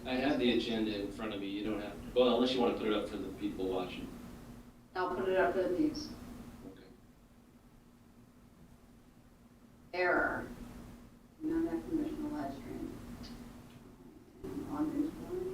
I have the agenda in front of me. You don't have, well, unless you want to put it up for the people watching. I'll put it up for the peeps. Okay. Error. Not that conventional live stream. On news board.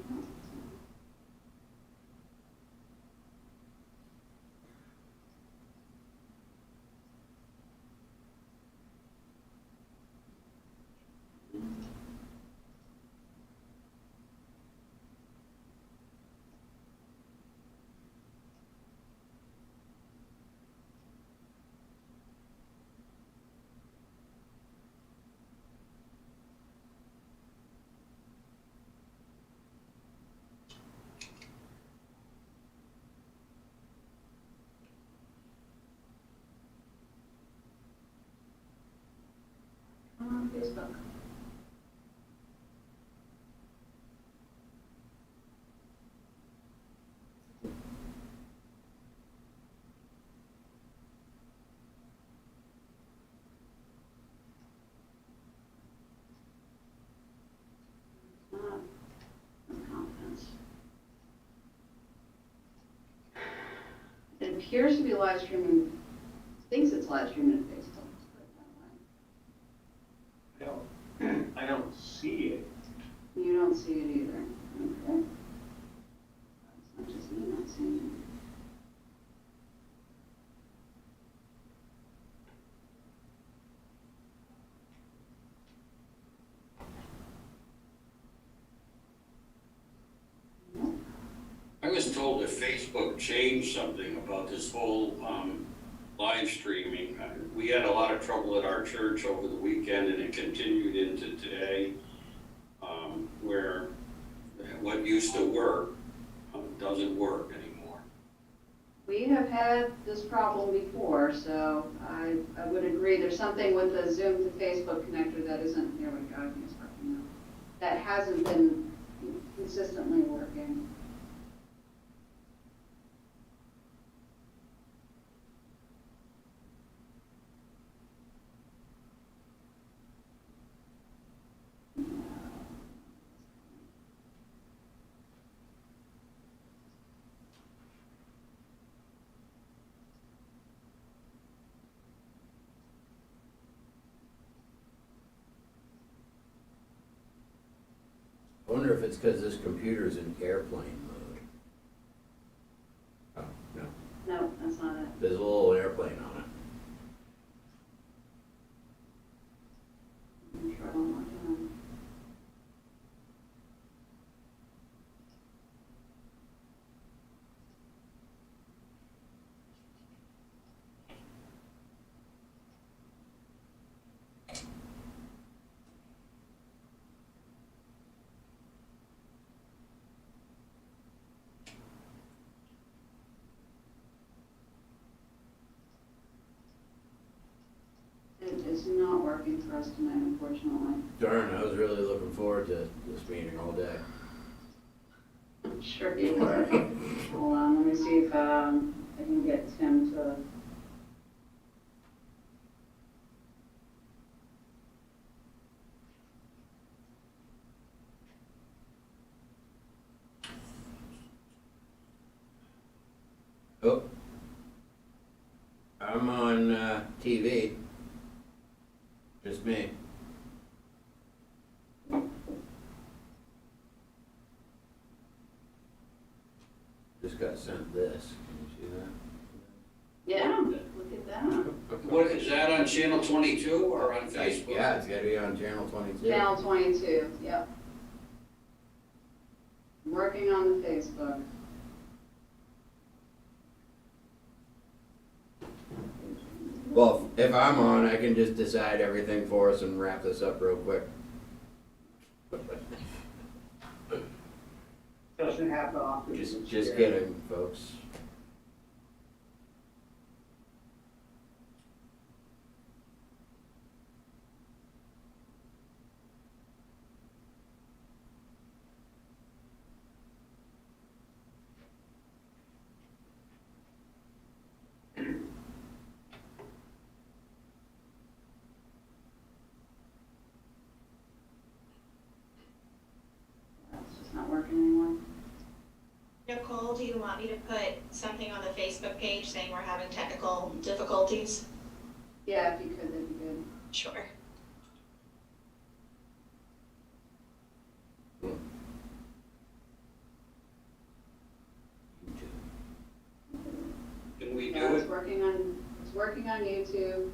On Facebook. Not with confidence. It appears to be live streaming, thinks it's live streaming to Facebook. Let's put it that way. I don't see it. You don't see it either. Okay. It's not just me not seeing it. Nope. I was told that Facebook changed something about this whole live streaming. We had a lot of trouble at our church over the weekend, and it continued into today, where what used to work doesn't work anymore. We have had this problem before, so I would agree. There's something with the Zoom to Facebook connector that isn't, there we go, I think it's working now. That hasn't been consistently working. I wonder if it's because this computer's in airplane mode. Oh, no. No, that's not it. There's a little airplane on it. Try one more time. It is not working for us tonight, unfortunately. Darn, I was really looking forward to this meeting all day. I'm sure you were. Hold on, let me see if I can get Tim to. Oh. I'm on TV. Just me. Just got sent this. Can you see that? Yeah, look at that. What, is that on channel 22 or on Facebook? Yeah, it's gotta be on channel 22. Channel 22, yep. Working on the Facebook. Well, if I'm on, I can just decide everything for us and wrap this up real quick. Doesn't happen often. Just kidding, folks. That's just not you want me to put something on the Facebook page saying we're having technical difficulties? Yeah, if you could, that'd be good. Sure. Can we Yeah, do it's it? working on YouTube.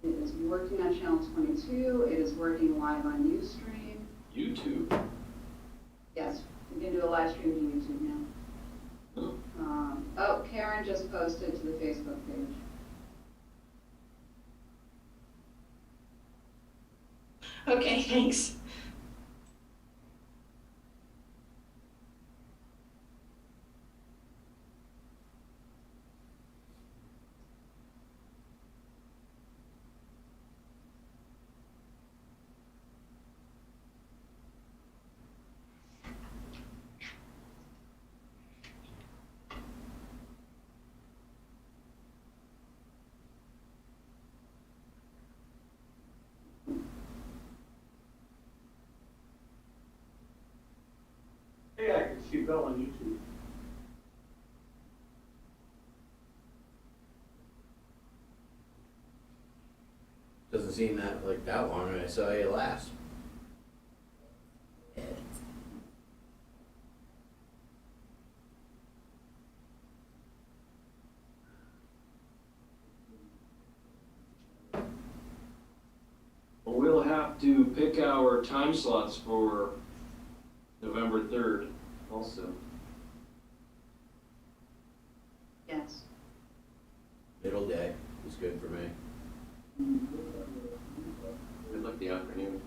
It is working on channel 22. It is working live on Ustream. YouTube. Yes, we can do a live stream to YouTube now. Oh. Oh, Karen just posted to the Facebook page. Okay, thanks. Hey, I can see Bill on YouTube. Doesn't seem that like that long when I saw you last. Well, we'll have to pick our time slots for November 3rd also. Yes. Middle day is good for me. Good luck the afternoon.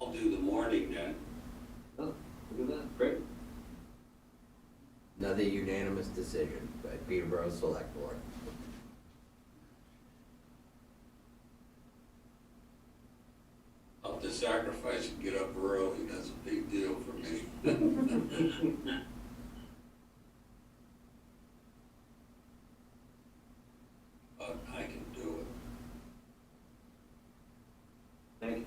I'll do the morning then. Oh, look at that. Great. Another unanimous decision by Peterborough Select Board. I'll have to sacrifice and get up early, that's a big deal for me. But I can do it. Thank you.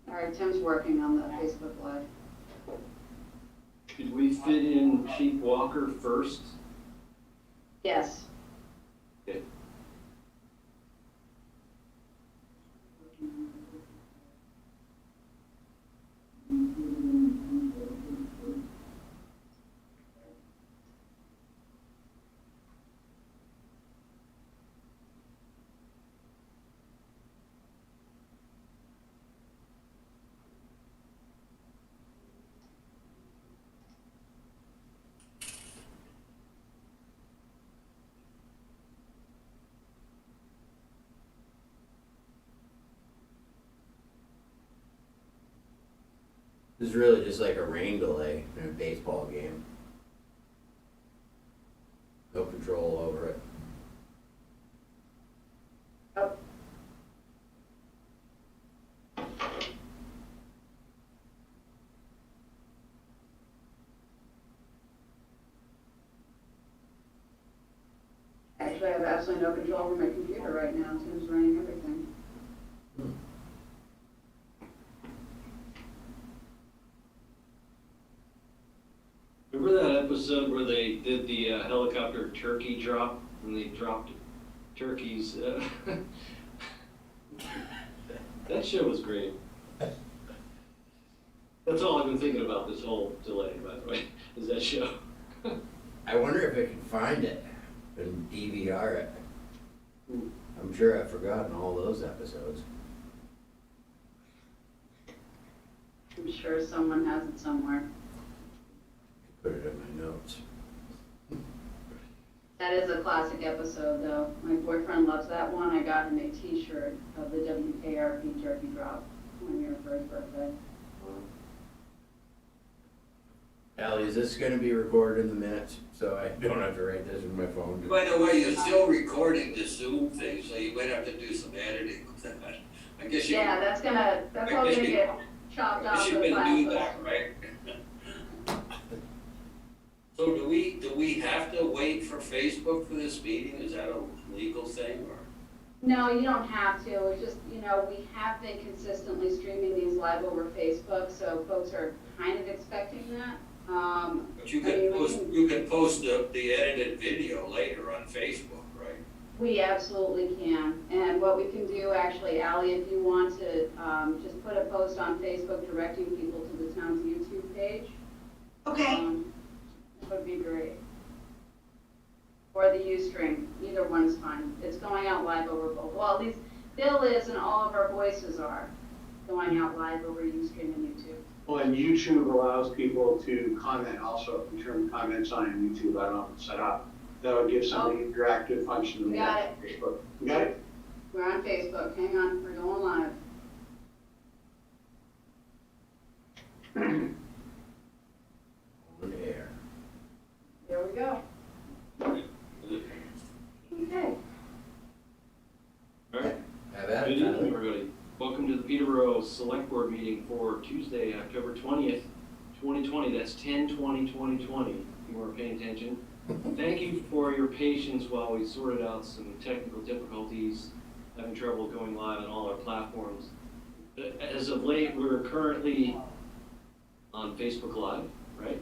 All right, Tim's working on the Facebook Live. Should we fit in Chief Walker first? Yes. Okay. This is really just like a rain delay in a baseball game. No control over it. Oh. Actually, I have absolutely no control over my computer right now. Tim's running everything. Remember that episode where they did the helicopter turkey drop, and they dropped turkeys That show was great. That's all I've been thinking about this whole delay, by the way, is that show. I wonder if I can find it and DVR it. I'm sure I've forgotten all those episodes. I'm sure someone has it somewhere. Put it in my notes. That is a classic episode, though. My boyfriend loves that one. I got him a T-shirt of the WKRP Turkey Drop 1 year for his birthday. Allie, is this gonna be recorded in the minutes, so I don't have to write this in my phone? By the way, you're still recording the Zoom thing, so you might have to do some editing with that. I guess you. Yeah, that's probably gonna get chopped I off guess the you can file. do that, right? So do we have to wait for Facebook for this meeting? Is that a legal thing or? No, you don't have to. It's just, we have been consistently streaming these live over Facebook, so folks are kind of expecting that. But you I mean, you can post the edited video later on Facebook, right? We absolutely can. And what we can do, actually, Ally, if you want to just put a post on Facebook directing people to the town's YouTube page. Okay, That would be great. Or the Ustream, either one is fine. It's going out live over both. Well, at least Bill is and all of our voices are going out live over Ustream and YouTube. Well, and YouTube allows people to comment also, in terms of comments on YouTube, I don't know if it's set up. That would give some of the interactive function. We got it. Facebook. You got it? We're on Facebook. Hang on, we're going live. On air. There we go. Okay. All right. Have at Good it, evening, Tyler. everybody. Welcome to the Peterborough Select Board meeting for Tuesday, October 20th, 2020. That's 10/20/2020, if you weren't paying attention. Thank you for your patience while we sorted out some technical difficulties, having trouble going live on all our platforms. As of late, we're currently on Facebook Live, right?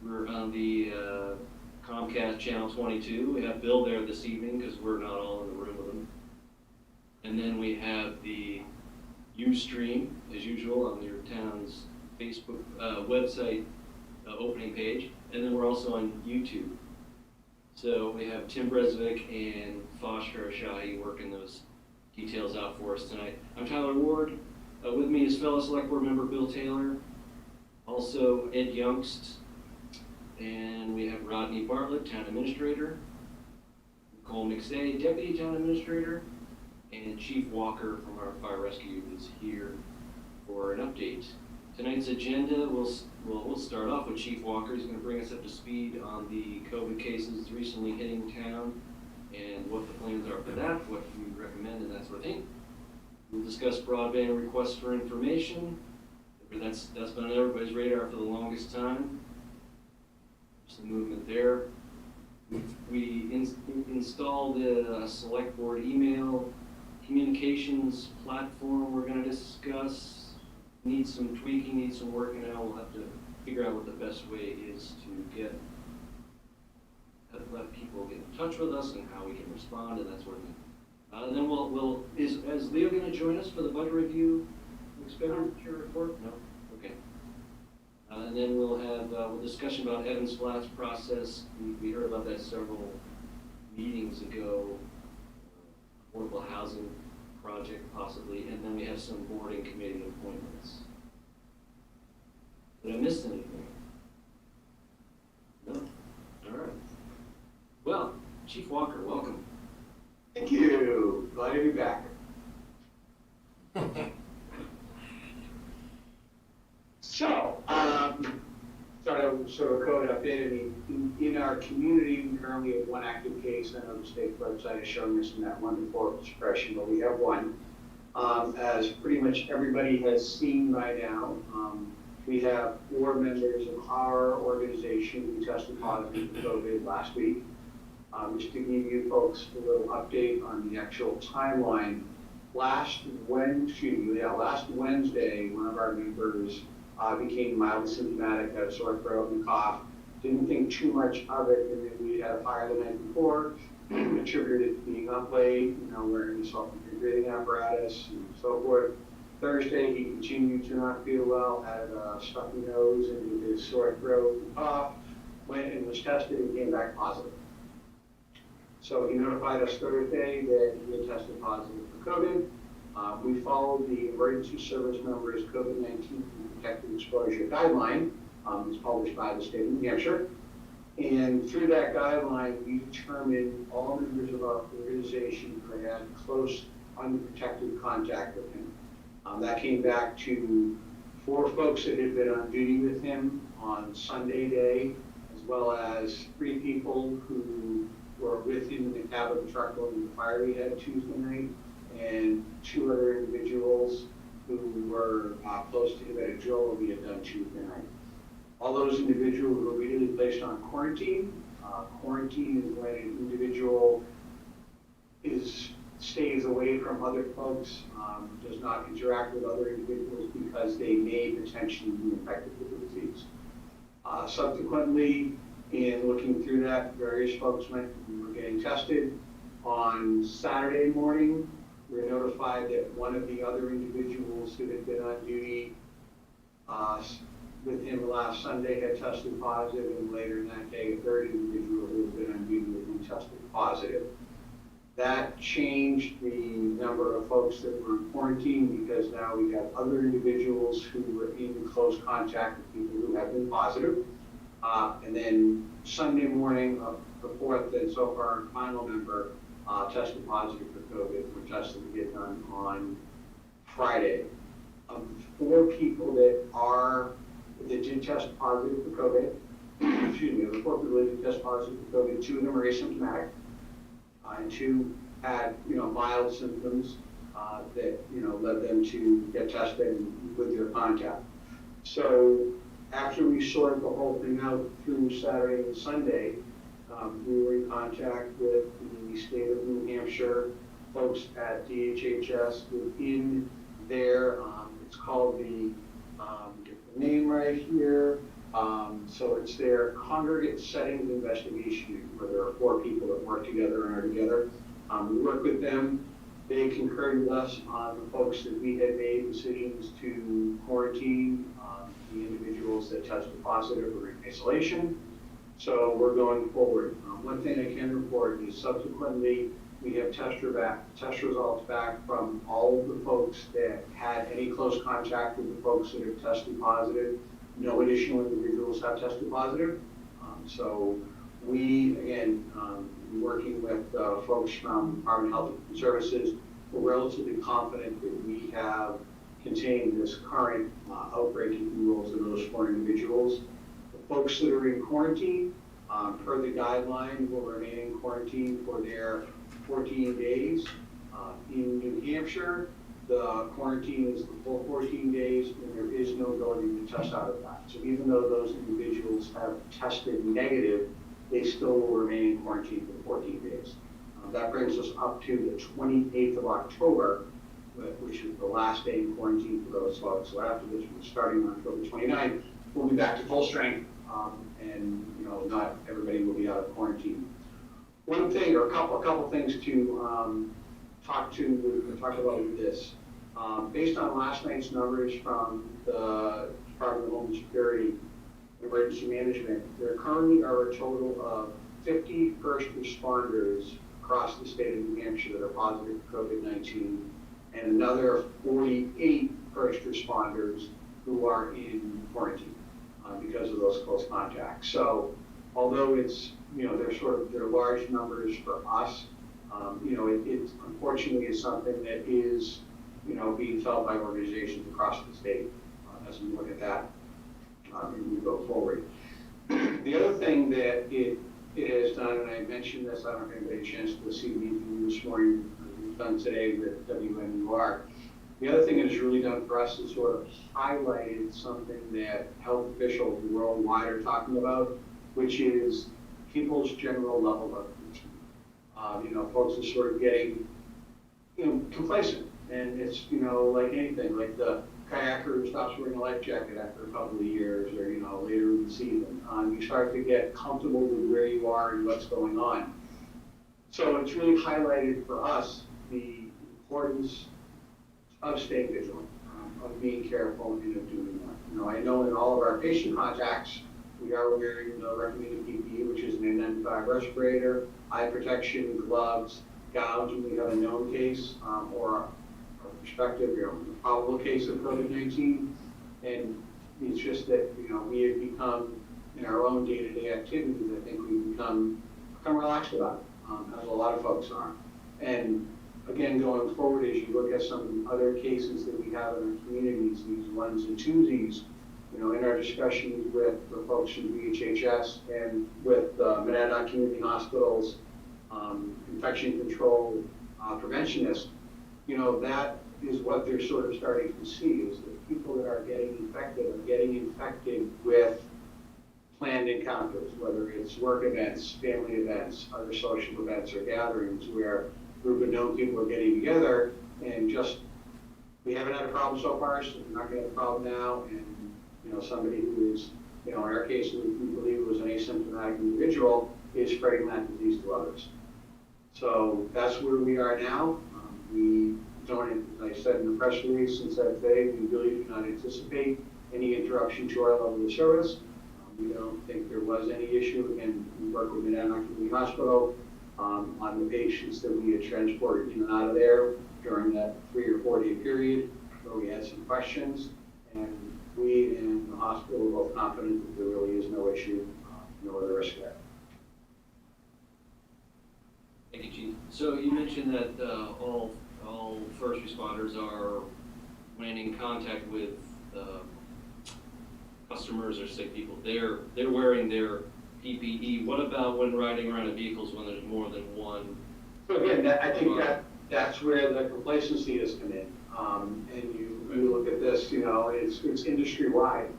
We're on the Comcast Channel 22. We have Bill there this evening because we're not all in the room with him. And then we have the Ustream, as usual, on your town's Facebook website opening page. And then we're also on YouTube. So we have Tim Bresvik and Foster Shahi working those details out for us tonight. I'm Tyler Ward. With me is fellow Select Board member Bill Taylor. Also Ed Youngst. And we have Rodney Bartlett, Town Administrator. Nicole McSay, Deputy Town Administrator. And Chief Walker from our fire rescue is here for an update. Tonight's agenda, we'll start off with Chief Walker. He's going to bring us up to speed on the COVID cases recently hitting town and what the plans are for that, what we recommend and that sort of thing. We'll discuss broadband requests for information. That's been on everybody's radar for the longest time. Some movement there. We installed a select board email communications platform we're going to discuss. Needs some tweaking, needs some working out. We'll have to figure out what the best way is to let people get in touch with us and how we can respond and that sort of thing. And then is Leo going to join us for the budget review expenditure report? No? Okay. And then we'll have a discussion about Evans Flats process. We heard about that several meetings ago. Affordable housing project possibly, and then we have some boarding committee appointments. Did I miss anything? No? All right. Well, Chief Walker, welcome. Thank you. Glad to be back. So, sort of code update. I mean, in our community, we currently have one active case. I know the state website is showing us in that one report suppression, but we have one. As pretty much everybody has seen by now, we have 4 members of our organization who tested positive for COVID last week. Just to give you folks a little update on the actual timeline, last Wednesday, one of our members became mildly symptomatic, had a sore throat and cough. Didn't think too much of it, and then we had a fire the night before, attributed it to being up late, wearing a self-contained breathing apparatus and so forth. Thursday, he continued to not feel well, had a stuffy nose and his sore throat and cough, went and was tested and came back positive. So he notified us Thursday that he had tested positive for COVID. We followed the emergency service members COVID-19 protected exposure guideline. It's published by the state of New Hampshire. And through that guideline, we determined all members of our organization who had close unprotected contact with him. That came back to 4 folks that had been on duty with him on Sunday day, as well as 3 people who were with him in the cab of the truck going to the fire we had Tuesday night, and 2 other individuals who were close to him at a drill we had done Tuesday night. All those individuals were immediately placed on quarantine. Quarantine is when an individual stays away from other folks, does not interact with other individuals because they may potentially be infected with the disease. Subsequently, in looking through that, various folks were getting tested. On Saturday morning, we were notified that one of the other individuals who had been on duty with him last Sunday had tested positive, and later in that day, a 3rd individual who had been on duty with him tested positive. That changed the number of folks that were in quarantine because now we have other individuals who were in close contact with people who have been positive. And then Sunday morning of the 4th, and so far our final member tested positive for COVID. We're tested to get done on Friday. Of 4 people that did test positive for COVID, excuse me, of the 4 people that did test positive for COVID, 2 of them are asymptomatic, and 2 had, mild symptoms that, led them to get tested with their contact. So after we sorted the whole thing out through Saturday and Sunday, we were in contact with the state of New Hampshire folks at DHHS within their, it's called the, get the name right here, so it's their congregate settings investigation unit, where there are 4 people that work together and are together. We work with them. They concurred with us on the folks that we had made decisions to quarantine, the individuals that tested positive were in isolation. So we're going forward. One thing I can report is subsequently we have test results back from all of the folks that had any close contact with the folks that have tested positive. No additional individuals have tested positive. So we, again, working with folks from Department of Health and Services, we're relatively confident that we have contained this current outbreak, if you will, to those 4 individuals. The folks that are in quarantine, per the guideline, will remain in quarantine for their 14 days. In New Hampshire, the quarantine is the full 14 days, and there is no ability to test out of that. So even though those individuals have tested negative, they still will remain in quarantine for 14 days. That brings us up to the 28th of October, which is the last day in quarantine for those folks. So after this, starting on October 29th, we'll be back to full strength, and not everybody will be out of quarantine. One thing, or a couple things to talk about with this. Based on last night's numbers from the Department of Homeland Security Emergency Management, there currently are a total of 50 first responders across the state of New Hampshire that are positive for COVID-19, and another 48 first responders who are in quarantine because of those close contacts. So although it's, they're large numbers for us, it unfortunately is something that is, being felt by organizations across the state as we look at that and we go forward. The other thing that it has done, and I mentioned this, I don't know if anybody had a chance to see the interview this morning, we've done today with WNUR. The other thing it has really done for us is sort of highlighted something that health officials worldwide are talking about, which is people's general level of routine. Folks are sort of getting, complacent. And it's, like anything, like the kayaker who stops wearing a life jacket after a couple of years or, later in the season. You start to get comfortable with where you are and what's going on. So it's really highlighted for us the importance of staying vigilant. of being careful and of doing that. You know, I know in all of our patient contacts, we are wearing the recommended PPE, which is an N95 respirator, eye protection, gloves, gowns when we have a known case, or a prospective, you know, probable case of COVID-19. And it's just that, you know, we have become, in our own day-to-day activities, I think we've become relaxed about it, as a lot of folks are. And again, going forward, as you look at some of the other cases that we have in our communities, these ones and twosies, you know, in our discussions with the folks from VHHS and with Monadnock Community Hospital's infection control preventionists, you know, that is what they're sort of starting to see, is that people that are getting infected with planned encounters, whether it's work events, family events, other social events or gatherings where a group of known people are getting together and just, we haven't had a problem so far, so we're not gonna have a problem now. And, you know, somebody who is, you know, in our case, we believe was an asymptomatic individual is spreading that disease to others. So that's where we are now. We don't, as I said in the press release and said today, we really do not anticipate any interruption to our level of service. We don't think there was any issue. Again, we work with Monadnock Community Hospital on the patients that we had transported in and out of there during that 3 or 4 day period where we had some questions. And we and the hospital are both confident that there really is no issue, no other risk there. Thank you, Chief. So you mentioned that all first responders are, when in contact with customers or sick people, they're wearing their PPE. What about when riding around in vehicles when there's more than one? So again, I think that's where the complacency has come in. And you look at this, you know, it's industry-wide.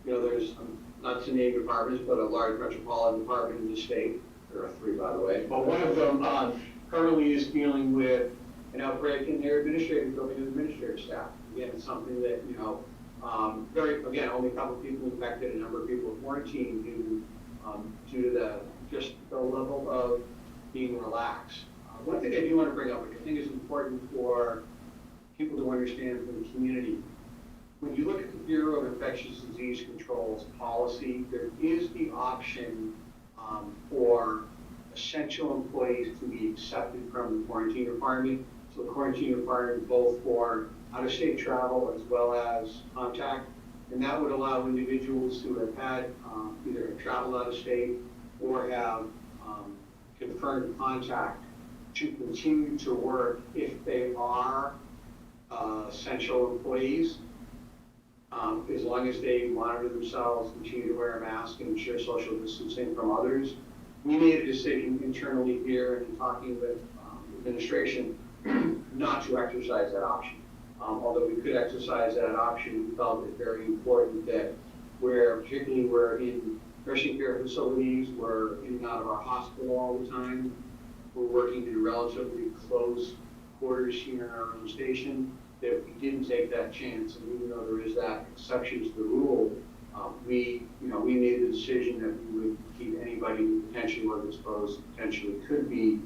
You know, there's, not to name departments, but a large metropolitan department in the state. There are 3, by the way. But one of them currently is dealing with an outbreak in their administrative building and administrative staff. Again, it's something that, you know, only a couple of people infected, a number of people quarantined due to just the level of being relaxed. One thing I do want to bring up, which I think is important for people to understand from the community, when you look at the Bureau of Infectious Disease Control's policy, there is the option for essential employees to be accepted from the quarantine requirement. So the quarantine requirement both for out-of-state travel as well as contact, and that would allow individuals who have had either traveled out of state or have confirmed contact to continue to work if they are essential employees, as long as they monitor themselves, continue to wear a mask and ensure social distancing from others. We made a decision internally here and in talking with administration not to exercise that option. Although we could exercise that option, we felt it very important that particularly we're in nursing care facilities, we're in and out of our hospital all the time, we're working in relatively close quarters here in our own station, that we didn't take that chance. And even though there is that exception to the rule, we made the decision that we would keep anybody who potentially was exposed, potentially could be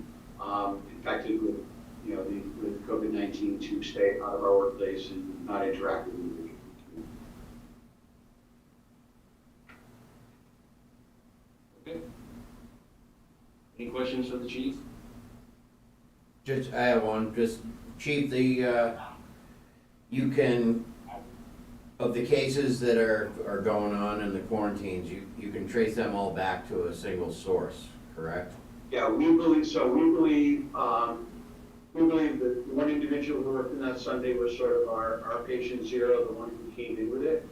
infected with, you know, with COVID-19 to stay out of our workplace and not interact with individuals. Okay. Any questions for the chief? I have one. Chief, you can, of the cases that are going on in the quarantines, you can trace them all back to a single source, correct? Yeah, we believe so. We believe that the one individual who worked in that Sunday was sort of our patient zero, the one who came in with it.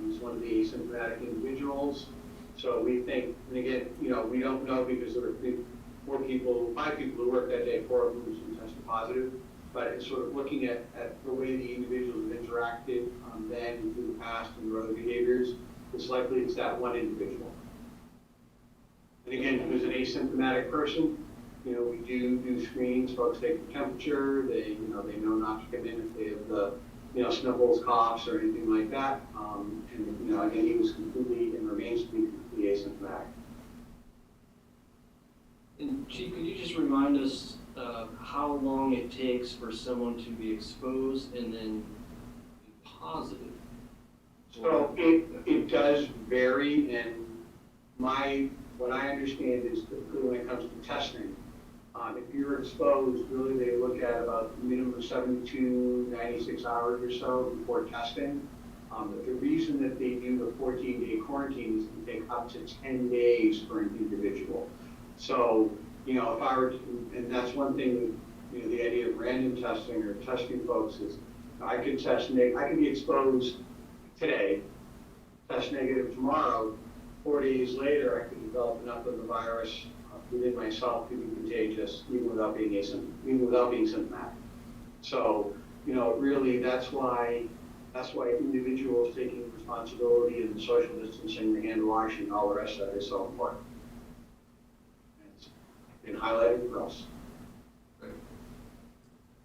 He's one of the asymptomatic individuals. So we think, and again, you know, we don't know because there were 5 people who worked that day, 4 of whom tested positive. But it's sort of looking at the way the individuals have interacted then in the past and their other behaviors, it's likely it's that one individual. And again, if it's an asymptomatic person, you know, we do screenings, folks take the temperature, they know not to come in if they have the, you know, sniffles, coughs, or anything like that. And, you know, again, he was completely and remains to be completely asymptomatic. And Chief, could you just remind us how long it takes for someone to be exposed and then positive? So it does vary, and what I understand is typically when it comes to testing, if you're exposed, really they look at about minimum 72, 96 hours or so before testing. But the reason that they do the 14-day quarantine is to take up to 10 days for an individual. So, if I were to, and that's one thing, the idea of random testing or testing folks is, I could be exposed today, test negative tomorrow, 4 days later, I could develop enough of the virus within myself to be contagious, even without being symptomatic. So, really, that's why individuals taking responsibility and social distancing, the hand washing, all the rest of that is so important. It's been highlighted for us.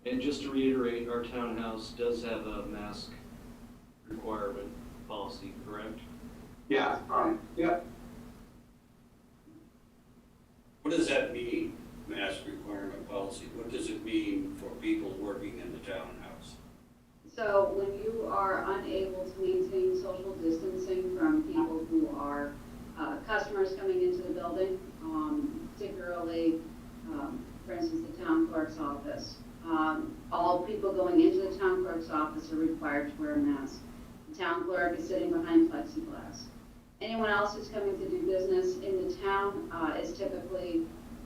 And just to reiterate, our townhouse does have a mask requirement policy, correct? Yeah, yeah. What does that mean, mask requirement policy? What does it mean for people working in the townhouse? So when you are unable to maintain social distancing from people who are customers coming into the building, particularly, for instance, the town clerk's office, all people going into the town clerk's office are required to wear a mask. The town clerk is sitting behind plexiglass. Anyone else who's coming to do business in the town is typically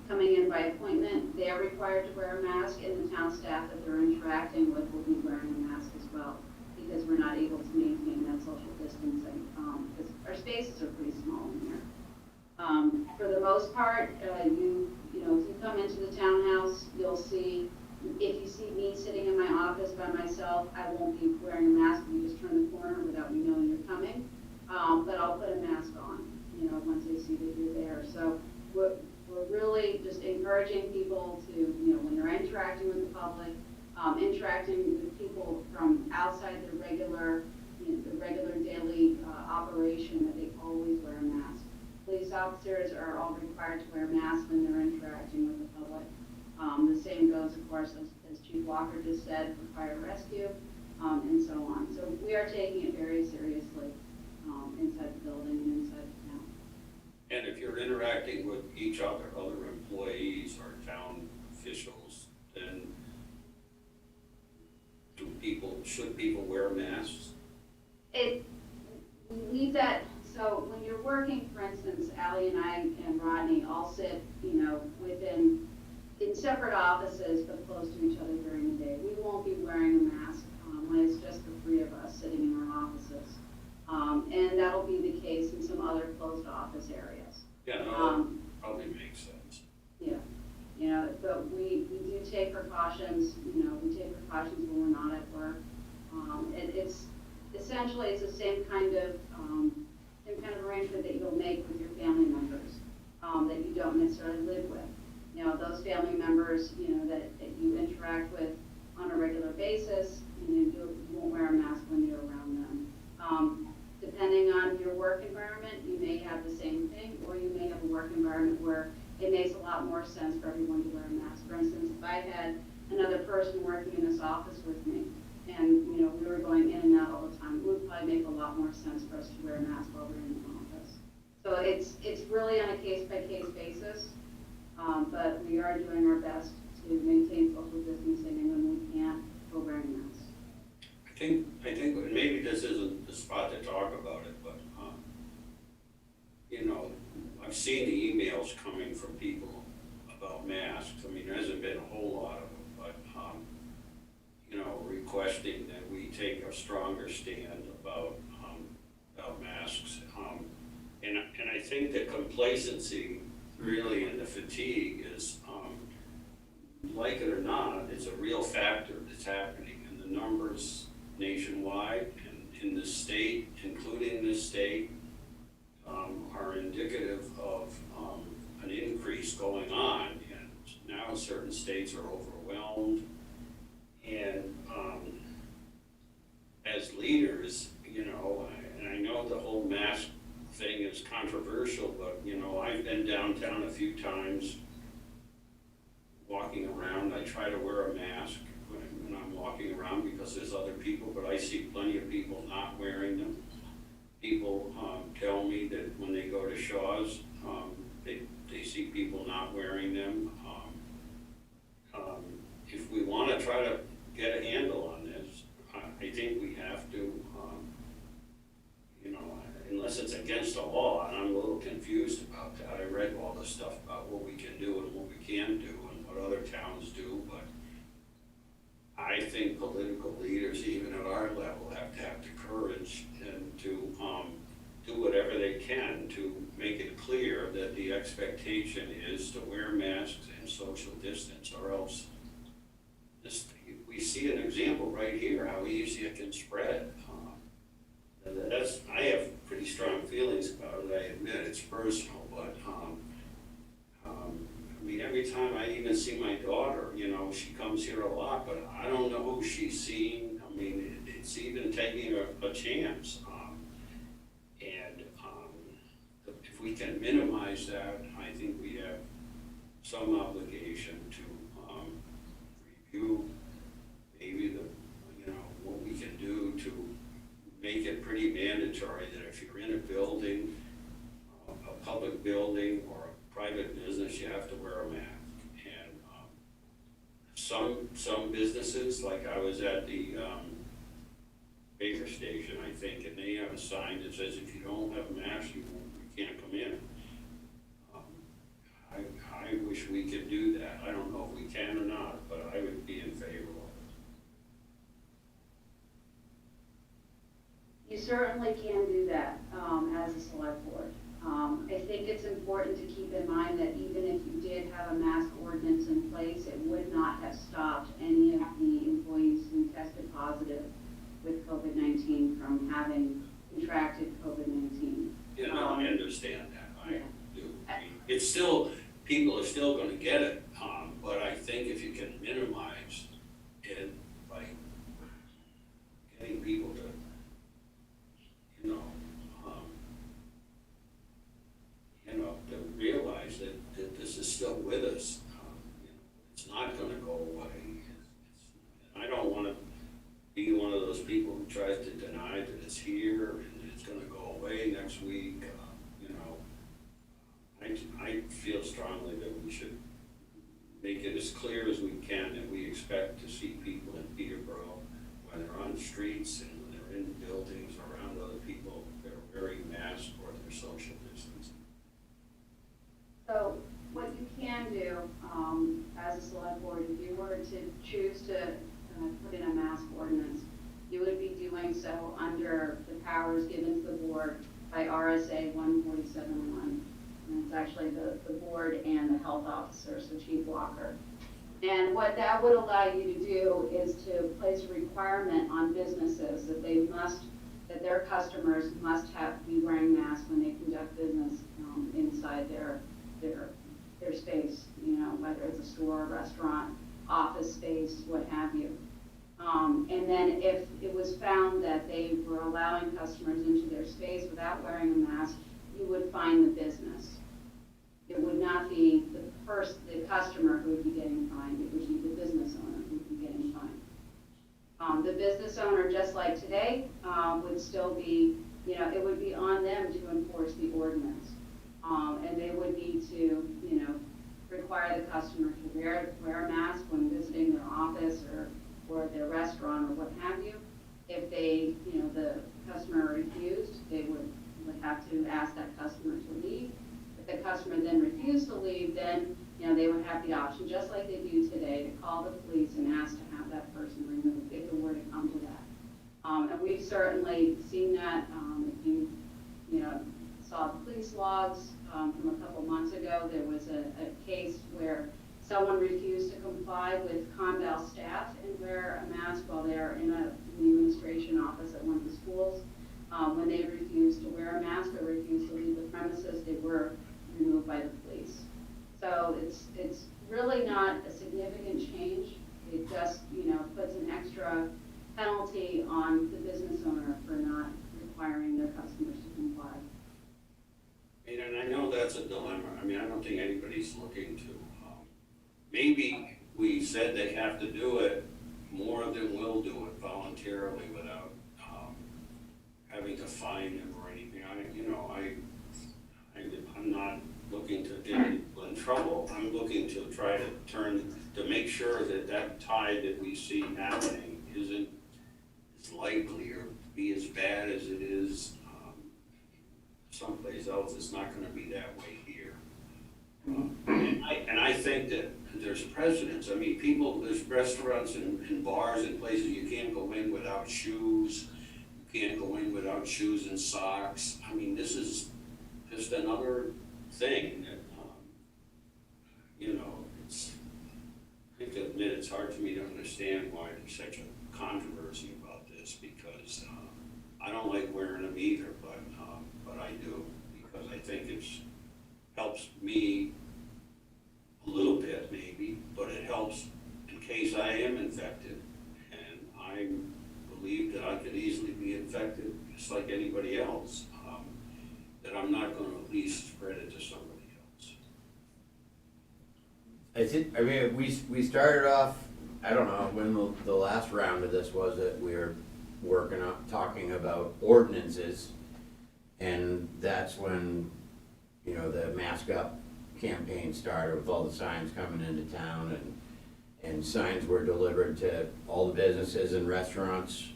coming in by appointment. They are required to wear a mask, and the town staff that they're interacting with will be wearing a mask as well, because we're not able to maintain that social distancing, because our spaces are pretty small in here. For the most part, if you come into the townhouse, you'll see, if you see me sitting in my office by myself, I won't be wearing a mask. You just turn the corner without me knowing you're coming. But I'll put a mask on, once they see that you're there. So we're really just encouraging people to, when they're interacting with the public, interacting with people from outside the regular daily operation, that they always wear a mask. Police officers are all required to wear masks when they're interacting with the public. The same goes, of course, as Chief Walker just said, for fire rescue, and so on. So we are taking it very seriously inside the building and inside the town. And if you're interacting with each other employees or town officials, then should people wear masks? We leave that, so when you're working, for instance, Ally and I and Rodney all sit, in separate offices but close to each other during the day. We won't be wearing a mask when it's just the three of us sitting in our offices. And that'll be the case in some other closed office areas. Yeah, no, that probably makes sense. Yeah, but we do take precautions, we take precautions when we're not at work. It's essentially the same kind of arrangement that you'll make with your family members, that you don't necessarily live with. Those family members, that you interact with on a regular basis, you won't wear a mask when you're around them. Depending on your work environment, you may have the same thing, or you may have a work environment where it makes a lot more sense for everyone to wear a mask. For instance, if I had another person working in this office with me, and we were going in and out all the time, it would probably make a lot more sense for us to wear a mask while we're in the office. So it's really on a case-by-case basis, but we are doing our best to maintain social distancing, and when we can't, we're wearing masks. I think maybe this isn't the spot to talk about it, but, I've seen the emails coming from people about masks. I mean, there hasn't been a whole lot of them, but, requesting that we take a stronger stand about masks. And I think the complacency really and the fatigue is, like it or not, it's a real factor that's happening, and the numbers nationwide and in the state, including this state, are indicative of an increase going on, and now certain states are overwhelmed. And as leaders, and I know the whole mask thing is controversial, but I've been downtown a few times walking around. I try to wear a mask when I'm walking around because because there's other people, but I see plenty of people not wearing them. People tell me that when they go to Shaw's, they see people not wearing them. If we want to try to get a handle on this, I think we have to, unless it's against the law, and I'm a little confused about that. I read all the stuff about what we can do and what we can't do and what other towns do, but I think political leaders, even at our level, have to have the courage and to do whatever they can to make it clear that the expectation is to wear masks and social distance, or else we see an example right here how easy it can spread. I have pretty strong feelings about it. I admit it's personal, but I mean, every time I even see my daughter, she comes here a lot, but I don't know who she's seeing. I mean, it's even taking a chance. If we can minimize that, I think we have some obligation to review maybe what we can do to make it pretty mandatory that if you're in a building, a public building or a private business, you have to wear a mask. And some businesses, like I was at the Baker Station, I think, and they have a sign that says if you don't have a mask, you can't come in. I wish we could do that. I don't know if we can or not, but I would be in favor of it. You certainly can do that as a select board. I think it's important to keep in mind that even if you did have a mask ordinance in place, it would not have stopped any of the employees who tested positive with COVID-19 from having contracted COVID-19. I understand that. I Yeah. do. I mean, it's still, people are still going to get it, but I think if you can minimize it by getting people to, to realize that this is still with us. It's not going to go away. I don't want to be one of those people who tries to deny that it's here and it's going to go away next week. I feel strongly that we should make it as clear as we can that we expect to see people in Peterborough when they're on the streets and when they're in buildings around other people that are wearing masks or they're social distancing. So what you can do as a select board, if you were to choose to put in a mask ordinance, you would be doing so under the powers given to the board by RSA 147.1. And it's actually the board and the health officer, so Chief Walker. And what that would allow you to do is to place a requirement on businesses that that their customers must be wearing masks when they conduct business inside their space, whether it's a store, a restaurant, office space, what have you. And then if it was found that they were allowing customers into their space without wearing a mask, you would fine the business. It would not be the customer who would be getting fined, it would be the business owner who would be getting fined. The business owner, just like today, would still be, it would be on them to enforce the ordinance. And they would need to, require the customer to wear a mask when visiting their office or their restaurant or what have you. If they, the customer refused, they would have to ask that customer to leave. If the customer then refused to leave, then they would have the option, just like they do today, to call the police and ask to have that person removed if it were to come to that. And we've certainly seen that. If you saw the police logs from a couple months ago, there was a case where someone refused to comply with Conval staff and wear a mask while they're in the administration office at one of the schools. When they refused to wear a mask or refused to leave the premises, they were removed by the police. So it's really not a significant change. It just, puts an extra penalty on the business owner for not requiring their customers to comply. And I know that's a dilemma. I mean, I don't think anybody's looking to, maybe we said they have to do it, more of them will do it voluntarily without, having to fine them or anything. I'm not looking to get people in trouble. I'm looking to try to make sure that that tide that we see happening isn't as likely or be as bad as it is someplace else. It's not gonna be that way here. And I think that there's precedents. I mean, there's restaurants and bars and places you can't go in without shoes. You can't go in without shoes and socks. I mean, this is just another thing that, I have to admit, it's hard for me to understand why there's such a controversy about this, because I don't like wearing them either, but I do, because I think it helps me a little bit maybe, but it helps in case I am infected, and I believe that I could easily be infected just like anybody else, that I'm not going to at least spread it to somebody else. We started off, I don't know when the last round of this was, that we were talking about ordinances, and that's when, the Mask Up campaign started with all the signs coming into town, and signs were delivered to all the businesses and restaurants,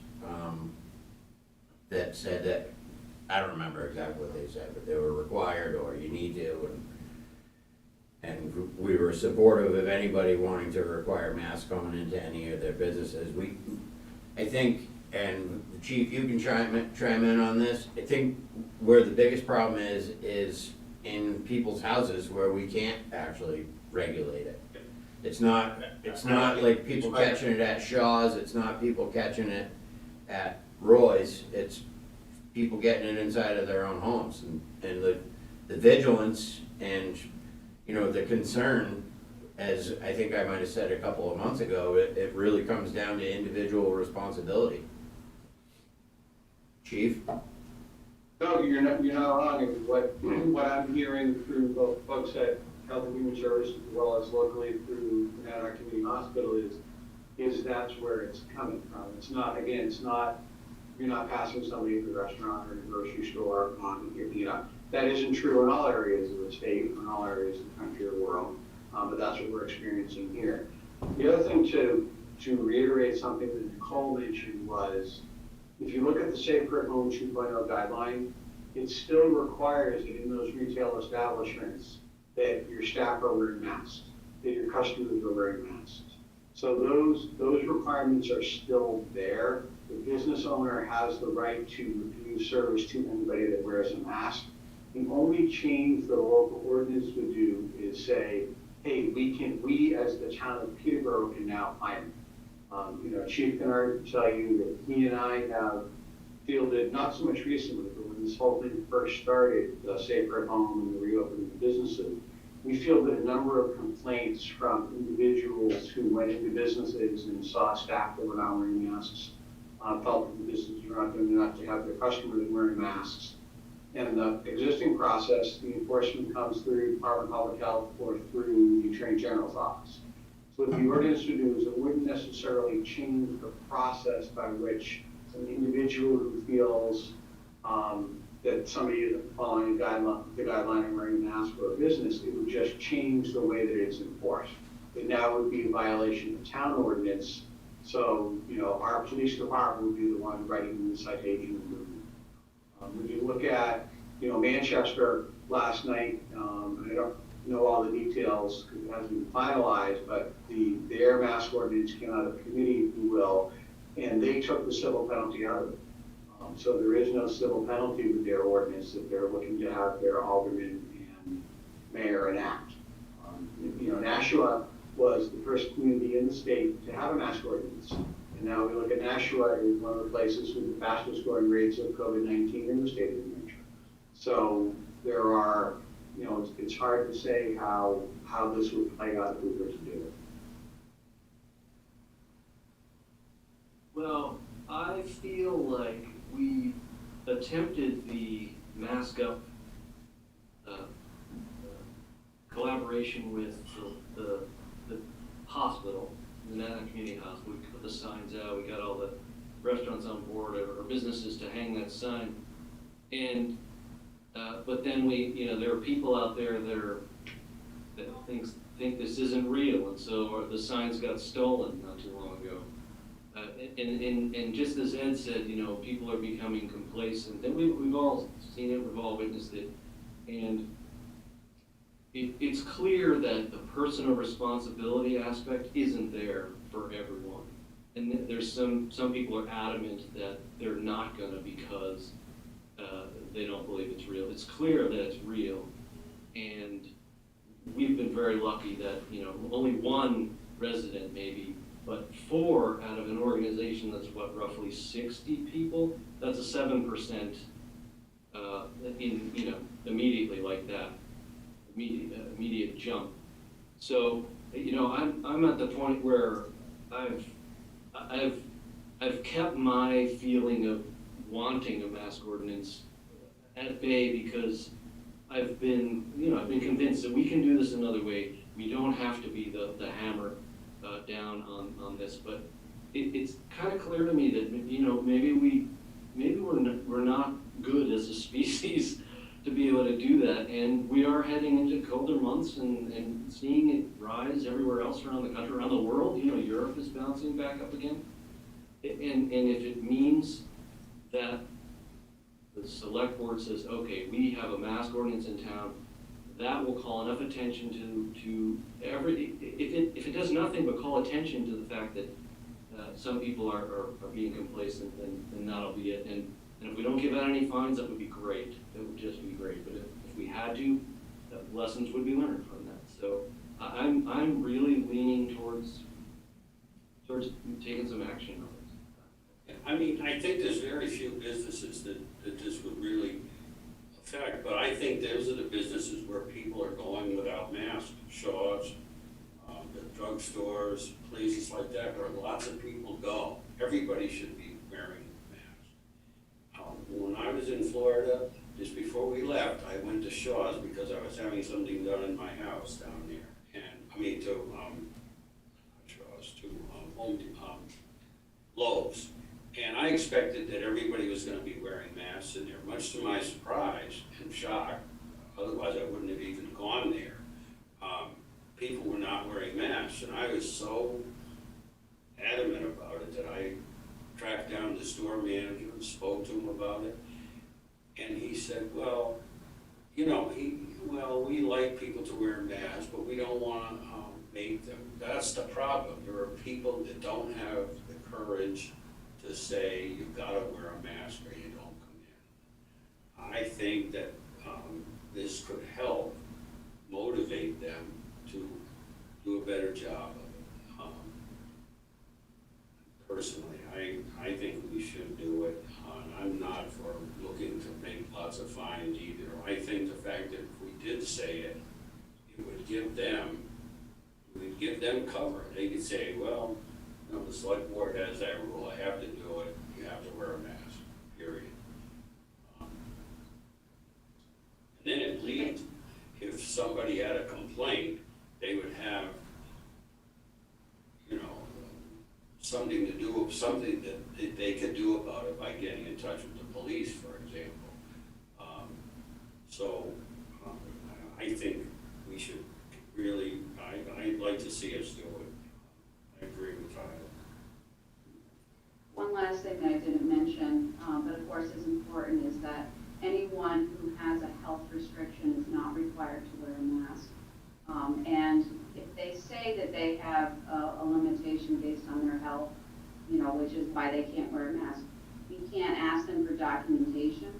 that said that, I don't remember exactly what they said, but they were required, or you need to, and we were supportive of anybody wanting to require masks coming into any of their businesses. I think, and the chief, you can chime in on this, I think where the biggest problem is in people's houses where we can't actually regulate it. It's not like people catching it at Shaw's, it's not people catching it at Roy's, it's people getting it inside of their own homes, and the vigilance and, the concern, as I think I might have said a couple of months ago, it really comes down to individual responsibility. Chief? No, you're not wrong. And what I'm hearing through both folks at Health and Human Services as well as locally through our community hospital is that's where it's coming from. It's not, you're not passing somebody at the restaurant or the grocery store on, that isn't true in all areas of the state, in all areas of the country or world, but that's what we're experiencing here. The other thing to reiterate something that Nicole mentioned was, if you look at the Safer at Home 2.0 guideline, it still requires that in those retail establishments that your staff are wearing masks, that your customers are wearing masks. So those requirements are still there. The business owner has the right to refuse service to anybody that wears a mask. The only change the local ordinance would do is say, hey, we as the town of Peterborough can now hire. Chief Kennard tell you that he and I have fielded, not so much recently, but when this whole thing first started, the Safer at Home and the reopening of businesses, we fielded a number of complaints from individuals who went into businesses and saw staff that were not wearing masks, felt that the businesses were not doing enough to have their customers wearing masks. And the existing process, the enforcement comes through Department of Public Health or through the Attorney General's office. So what the ordinance would do is it wouldn't necessarily change the process by which an individual who feels that somebody isn't following the guideline of wearing a mask for a business, it would just change the way that it's enforced. It now would be a violation of town ordinance. So, our police department would be the one writing the citation. When you look at, Manchester last night, I don't know all the details because it hasn't been finalized, but the air mask ordinance came out of committee, if you will, and they took the civil penalty out of it. So there is no civil penalty with their ordinance that they're looking to have their alderman and mayor enact. Nashua was the first community in the state to have a mask ordinance. And now we look at Nashua as one of the places with the fastest growing rates of COVID-19 in the state of New Hampshire. So there are, it's hard to say how this would play out if we were to do it. Well, I feel like we attempted the Mask Up collaboration with the hospital, the Nana Community House. We put the signs out, we got all the restaurants on board or businesses to hang that sign. And, but then there are people out there that think this isn't real, and so the signs got stolen not too long ago. And just as Ed said, people are becoming complacent, and we've all seen it, we've all witnessed it, and it's clear that the personal responsibility aspect isn't there for everyone. And there's some people are adamant that they're not gonna because they don't believe it's real. It's clear that it's real, and we've been very lucky that, only one resident maybe, but 4 out of an organization that's roughly 60 people, that's a 7% immediately like that, immediate jump. So, I'm at the point where I've kept my feeling of wanting a mask ordinance at bay because I've been convinced that we can do this another way. We don't have to be the hammer down on this, but it's kind of clear to me that maybe we're not good as a species to be able to do that, and we are heading into colder months and seeing it rise everywhere else around the country, around the world. Europe is bouncing back up again, and if it means that the select board says, okay, we have a mask ordinance in town, that will call enough attention to if it does nothing but call attention to the fact that some people are being complacent, then that'll be it. And if we don't give out any fines, that would be great. It would just be great. But if we had to, lessons would be learned from that. So I'm really leaning towards taking some action on this. I mean, I think there's very few businesses that this would really affect, but I think those are the businesses where people are going without masks. Shaw's, the drugstores, places like that, where lots of people go. Everybody should be wearing masks. When I was in Florida, just before we left, I went to Shaw's because I was having something done in my house down there. And Shaw's, to Lowe's. And I expected that everybody was gonna be wearing masks in there, much to my surprise and shock. Otherwise, I wouldn't have even gone there. People were not wearing masks, and I was so adamant about it that I tracked down the store manager and spoke to him about it. And he said, well, we like people to wear masks, but we don't wanna make them. That's the problem. There are people that don't have the courage to say you've got to wear a mask or you don't come in. I think that this could help motivate them to do a better job of it. Personally, I think we should do it. I'm not for looking to make lots of fines either. I think the fact that if we did say it, it would give them cover. They could say, well, the select board has that rule, I have to do it, you have to wear a mask, period. And then at least, if somebody had a complaint, they would have, something that they could do about it by getting in touch with the police, for example. I think we should really, I'd like to see us do it. I agree with Tyler. One last thing that I didn't mention, but of course is important, is that anyone who has a health restriction is not required to wear a mask. And if they say that they have a limitation based on their health, which is why they can't wear a mask, you can't ask them for documentation.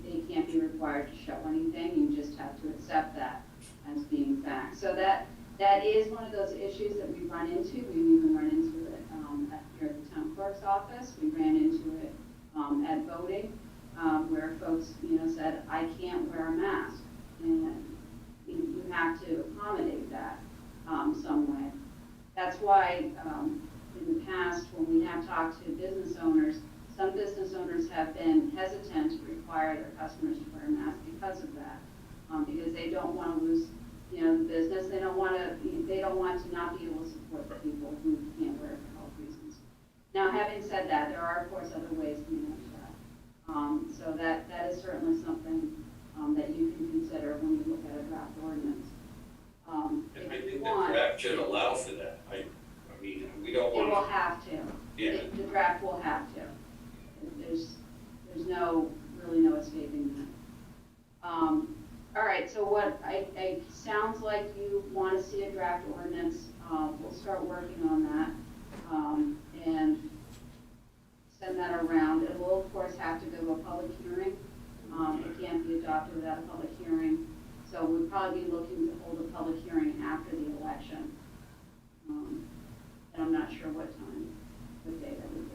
They can't be required to show anything. You just have to accept that as being fact. So that is one of those issues that we run into. We've even run into it here at the town clerk's office. We ran into it at voting, where folks, said, I can't wear a mask. And you have to accommodate that some way. That's why in the past, when we have talked to business owners, some business owners have been hesitant to require their customers to wear a mask because of that, because they don't want to lose, the business. They don't want to not be able to support the Now, having said that, there are, of course, other ways to manage that. So that is certainly something that you can consider when you look at a draft ordinance. And If I you think the want, draft should allow for that. I mean, we don't it will want have to. Yeah. The draft will have to. There's really no escaping that. All right, so sounds like you want to see a draft ordinance. We'll start working on that, and send that around. It will, of course, have to go to a public hearing. It can't be adopted without a public hearing. So we'd probably be looking to hold a public hearing after the election. And I'm not sure what day that would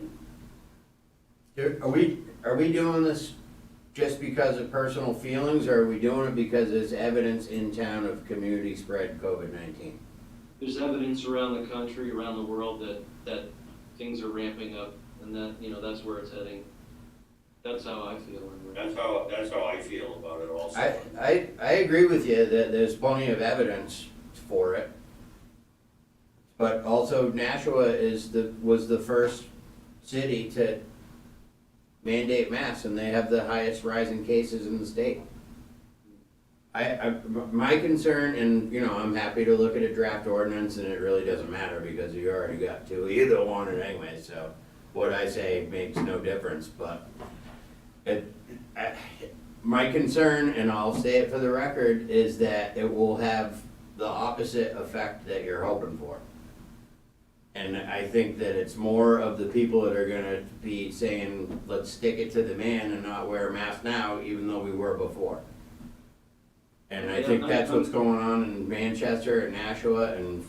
be. Are we doing this just because of personal feelings, or are we doing it because there's evidence in town of community spread COVID-19? There's evidence around the country, around the world that things are ramping up, and that's where it's heading. That's how I feel. That's how I feel about it also. I agree with you that there's plenty of evidence for it. But also Nashua was the first city to mandate masks, and they have the highest rising cases in the state. My concern, and I'm happy to look at a draft ordinance, and it really doesn't matter because you already got to either one anyway, so what I say makes no difference, but my concern, and I'll say it for the record, is that it will have the opposite effect that you're hoping for. And I think that it's more of the people that are gonna be saying, let's stick it to the man and not wear a mask now, even though we were before. And I think that's what's going on in Manchester and Nashua, and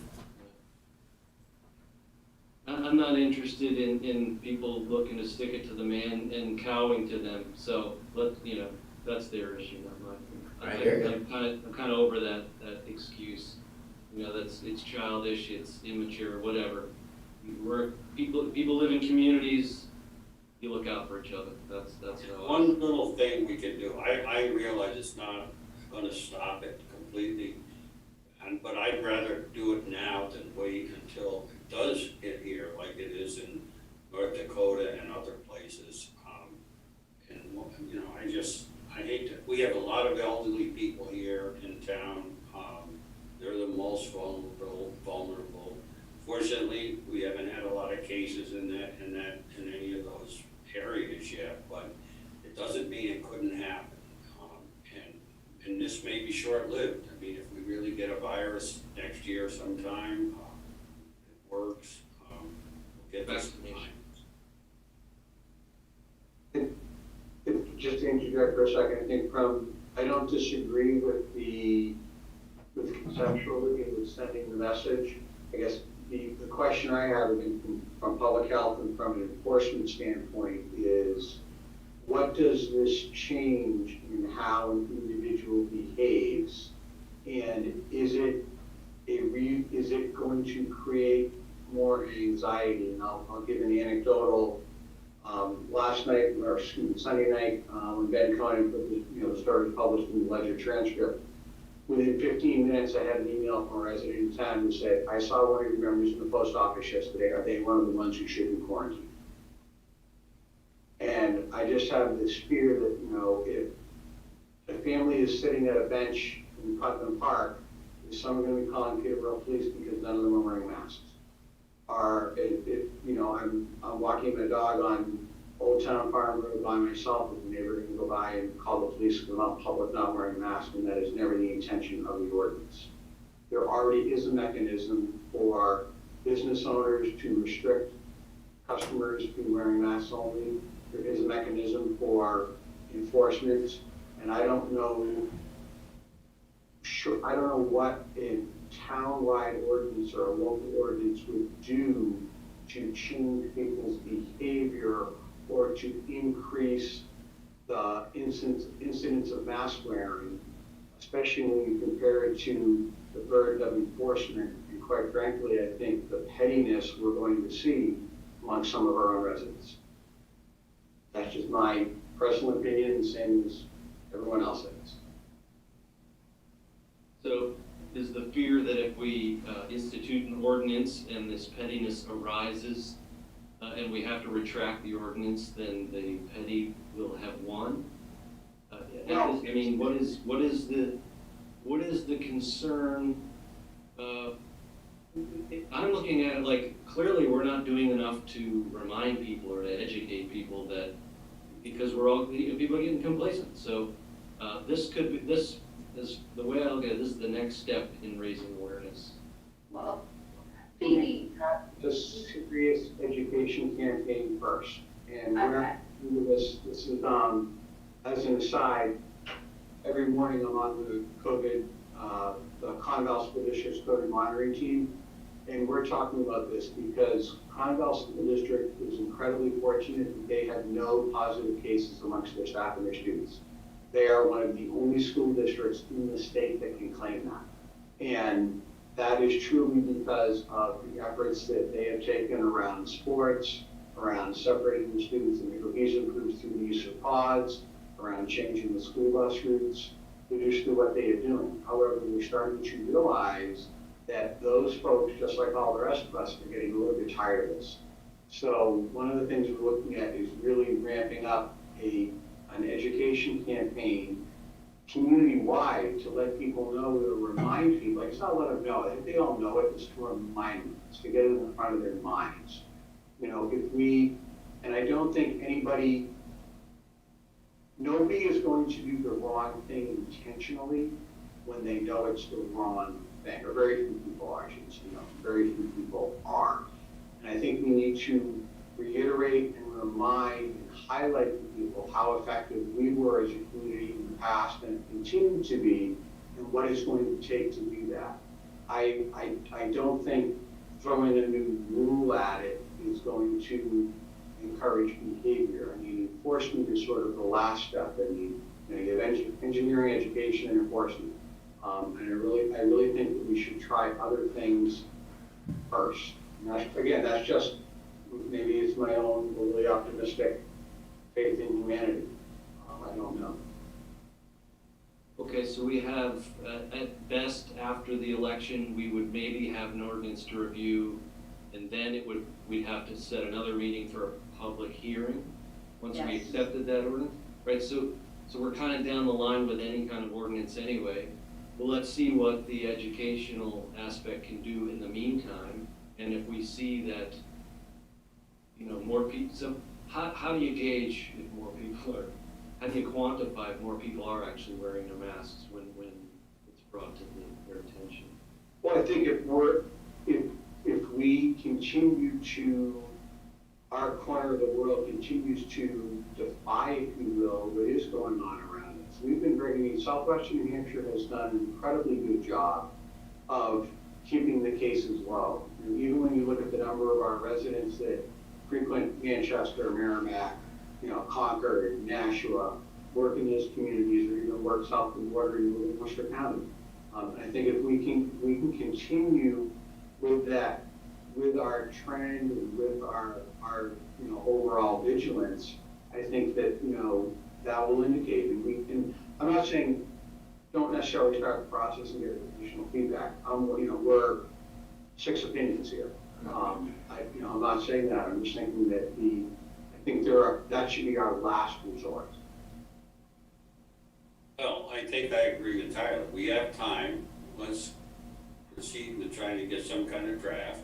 I'm not interested in people looking to stick it to the man and cowing to them. So that's their issue, not mine. I hear you. I'm kind of over that excuse. It's childish, it's immature, whatever. People live in communities. You look out for each other. That's how. One little thing we can do. I realize it's not going to stop it completely, but I'd rather do it now than wait until it does hit here, like it is in North Dakota and other places. I hate to. We have a lot of elderly people here in town. They're the most vulnerable. Fortunately, we haven't had a lot of cases in any of those areas yet, but it doesn't mean it couldn't happen. And this may be short-lived. I mean, if we really get a virus next year sometime, it works. We'll get this time. Just to interject for a second, I think I don't disagree with conceptually with sending the message. I guess the question I have from public health and from an enforcement standpoint is, what does this change in how an individual behaves? And is it going to create more anxiety? And I'll give an anecdotal. Last night, or Sunday night, when Ben Cohen put the story published in the Ledger transcript, within 15 minutes, I had an email from a resident in town who said, "I saw one of your members in the post office yesterday. Are they one of the ones who should be quarantined?" And I just have this fear that, if a family is sitting at a bench in Putnam Park, is someone going to be calling Peterborough police because none of them are wearing masks? Or I'm walking my dog on Old Town Farm Road by myself, and the neighbor can go by and call the police because I'm out in public not wearing masks, and that is never the intention of the ordinance. There already is a mechanism for business owners to restrict customers from wearing masks only. There is a mechanism for enforcement, and I don't know what a town-wide ordinance or a local ordinance would do to change people's behavior or to increase the incidence of mask wearing, especially when you compare it to the burden of enforcement. And quite frankly, I think the pettiness we're going to see among some of our own residents. That's just my personal opinion, the same as everyone else has. So is the fear that if we institute an ordinance and this pettiness arises, and we have to retract the ordinance, then the petty will have won? I mean, what is the concern? I'm looking at it like, clearly we're not doing enough to remind people or to educate people that, because people are getting complacent. So, this is, the way I look at it, this is the next step in raising awareness. Well, maybe, The serious education campaign first, and we're okay. doing this is, as an aside, every morning I'm on the COVID, the Conval School District's COVID monitoring team, and we're talking about this because Conval School District is incredibly fortunate that they have no positive cases amongst their staff and their students. They are one of the only school districts in the state that can claim that. And that is truly because of the efforts that they have taken around sports, around separating the students into cohesive groups through the use of pods, around changing the school bus routes, to just do what they are doing. However, we're starting to realize that those folks, just like all the rest of us, are getting a little bit tired of this. So one of the things we're looking at is really ramping up an education campaign community-wide to let people know, to remind people. It's not let them know, I think they all know it, it's to remind them, it's to get it in the front of their minds. You know, and I don't think nobody is going to do the wrong thing intentionally when they know it's the wrong thing, or very few people are, very few people are. And I think we need to reiterate and remind and highlight to people how effective we were as a community in the past and continue to be, and what it's going to take to do that. I don't think throwing a new rule at it is going to encourage behavior. I mean, enforcement is sort of the last step. I mean, you have engineering, education, and enforcement. And I really think that we should try other things first. And that's just, maybe it's my own overly optimistic faith in humanity. I don't know. Okay, so we have, at best, after the election, we would maybe have an ordinance to review, and then we'd have to set another meeting for a public hearing, once we Yes. accepted that ordinance, right? So we're kind of down the line with any kind of ordinance anyway. Well, let's see what the educational aspect can do in the meantime, and if we see that, more people, so how do you gauge if more people are, how do you quantify if more people are actually wearing their masks when it's brought to their attention? Well, I think if we continue to, our corner of the world continues to defy, if you will, what is going on around us. We've been bringing, Southwestern New Hampshire has done an incredibly good job of keeping the cases low. And even when you look at the number of our residents that frequent Manchester, Merrimack, Concord, Nashua, work in those communities, or even work south of the border in Worcester County. And I think if we can continue with that, with our trend and with our overall vigilance, I think that that will indicate. And I'm not saying don't necessarily start the process and get additional feedback. We're six opinions here. I'm not saying that. I'm just thinking that I think that should be our last resort. Well, I think I agree with Tyler. We have time. Let's proceed with trying to get some kind of draft.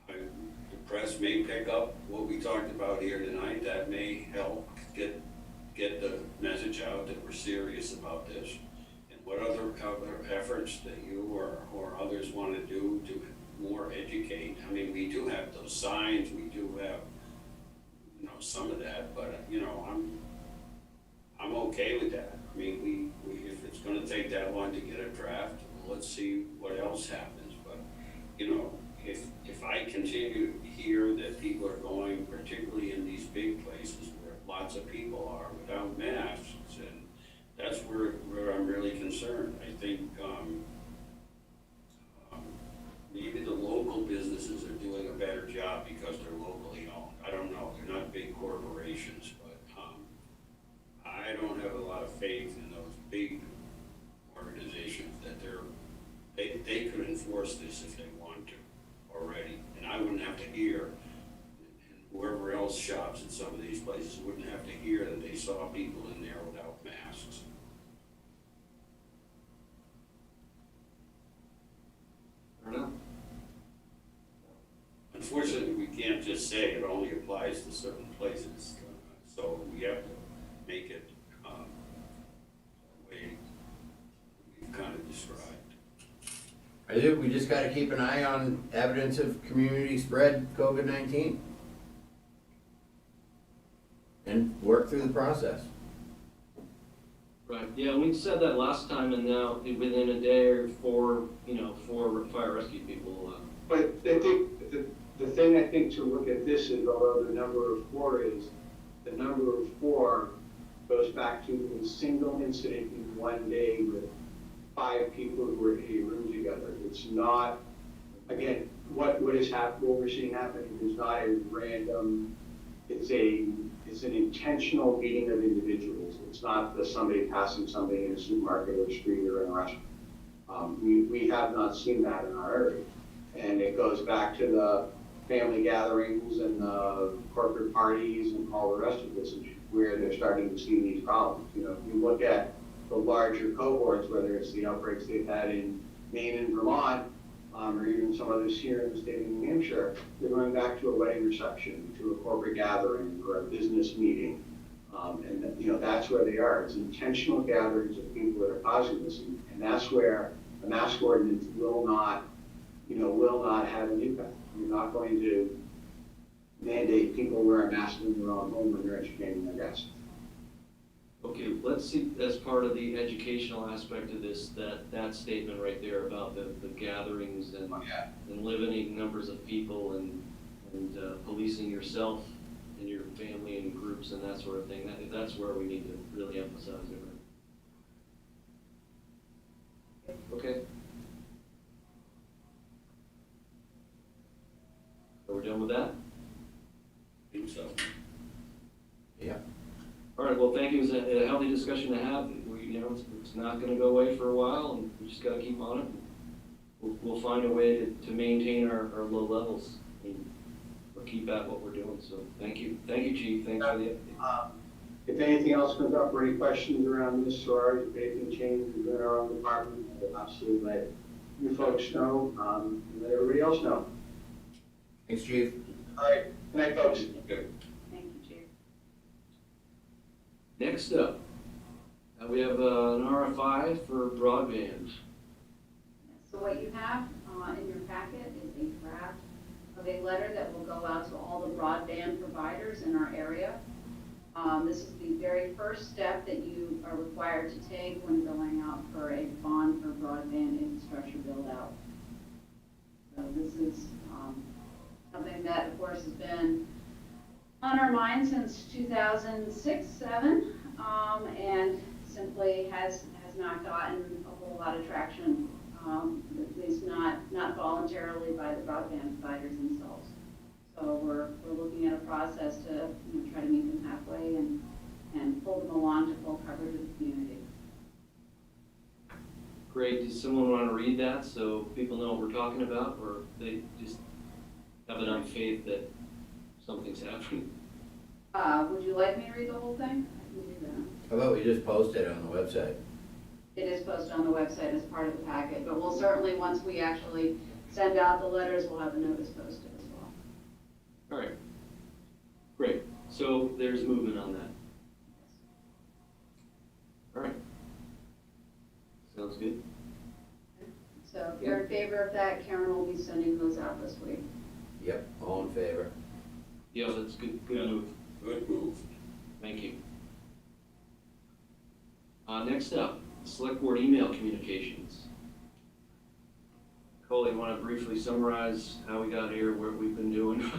The press may pick up what we talked about here tonight. That may help get the message out that we're serious about this. And what other efforts that you or others want to do to more educate. I mean, we do have those signs. We do have some of that, but I'm okay with that. I mean, we if it's going to take that long to get a draft, well, let's see what else happens. But if I continue to hear that people are going, particularly in these big places where lots of people are without masks, and that's where I'm really concerned. I think maybe the local businesses are doing a better job because they're locally owned. I don't know. They're not big corporations, but I don't have a lot of faith in those big organizations that they could enforce this if they want to already, and I wouldn't have to unfortunately, we can't just say it only applies to certain places. So we have to make it the way we've kind of described. I think we just gotta keep an eye on evidence of community spread COVID-19. And work through the process. Right, yeah, we said that last time, and now within a day or four fire rescue people, But I think, the thing I think to look at this is, although the number of four is, the number of four goes back to a single incident in one day with 5 people who were in a room together. It's not, again, what we're seeing happening is not a random, it's an intentional meeting of individuals. It's not somebody passing somebody in a supermarket or a street or in a restaurant. We have not seen that in our area. And it goes back to the family gatherings and the corporate parties and all the rest of this, where they're starting to see these problems. You know, if you look at the larger cohorts, whether it's the outbreaks they've had in Maine and Vermont, or even some others here in the state of New Hampshire, they're going back to a wedding reception, to a corporate gathering, or a business meeting. And you know, that's where they are. It's intentional gatherings of people that are causing this. And that's where the mask ordinance will not have an impact. You're not going to mandate people wear a mask in their own home when they're entertaining their guests. okay, let's see, as part of the educational aspect of this, that statement right there about the gatherings and limiting numbers of people and policing yourself and your family and groups and that sort of thing, that's where we need to really emphasize it, right? Okay. So we're done with that? I think so. Yeah. All right, well, thank you. It was a healthy discussion to have. It's not gonna go away for a while, and we just gotta keep on it. We'll find a way to maintain our low levels or keep at what we're doing, so thank you. Thank you, Chief. Thanks for the update. If anything else comes up or any questions around this, or if anything changes within our own department, we'll absolutely let you folks know, and let everybody else know. Thanks, Chief. All right, good night, folks. Okay. Thank you, Chief. Next up, we have an RFI for broadband. So what you have in your packet is a draft of a letter that will go out to all the broadband providers in our area. This is the very first step that you are required to take when going out for a bond for broadband infrastructure build out. So this is something that, of course, has been on our mind since 2006-07, and simply has not gotten a whole lot of traction, at least not voluntarily by the broadband providers themselves. So we're looking at a process to try to meet them halfway and pull them along to full coverage of the community. Great. Does someone want to read that so people know what we're talking about, or they just have enough faith that something's happening? Would you like me to read the whole thing? I can do that. How about we just post it on the website? It is posted on the website as part of the packet, but we'll certainly, once we actually send out the letters, we'll have the notice posted as well. All right. Great. So there's movement on that. All right. Sounds good. So if you're in favor of that, Karen will be sending those out this week. Yep, all in favor. Yeah, that's good. Good Yeah. move. Good move. Thank you. Next up, select board email communications. Cole, you want to briefly summarize how we got here, what we've been doing?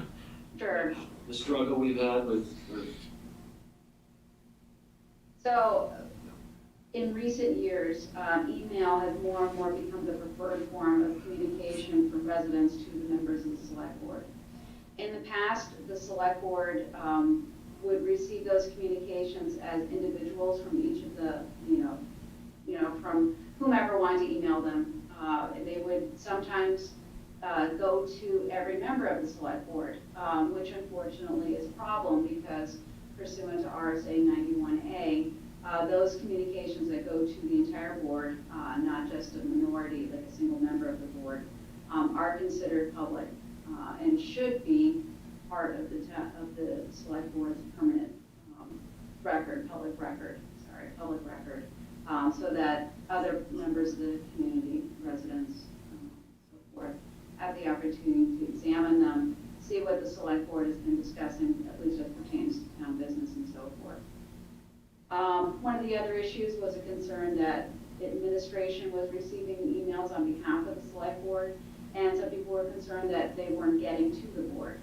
Sure. The struggle we've had with So in recent years, email has more and more become the preferred form of communication from residents to the members of the select board. In the past, the select board would receive those communications as individuals from each of the, from whomever wanted to email them. They would sometimes go to every member of the select board, which unfortunately is a problem because pursuant to RSA 91A, those communications that go to the entire board, not just a minority, like a single member of the board, are considered public. and should be part of the select board's permanent public record, so that other members of the community, residents, so forth, have the opportunity to examine them, see what the select board has been discussing, at least as pertains to town business and so forth. One of the other issues was a concern that administration was receiving emails on behalf of the select board, and some people were concerned that they weren't getting to the board.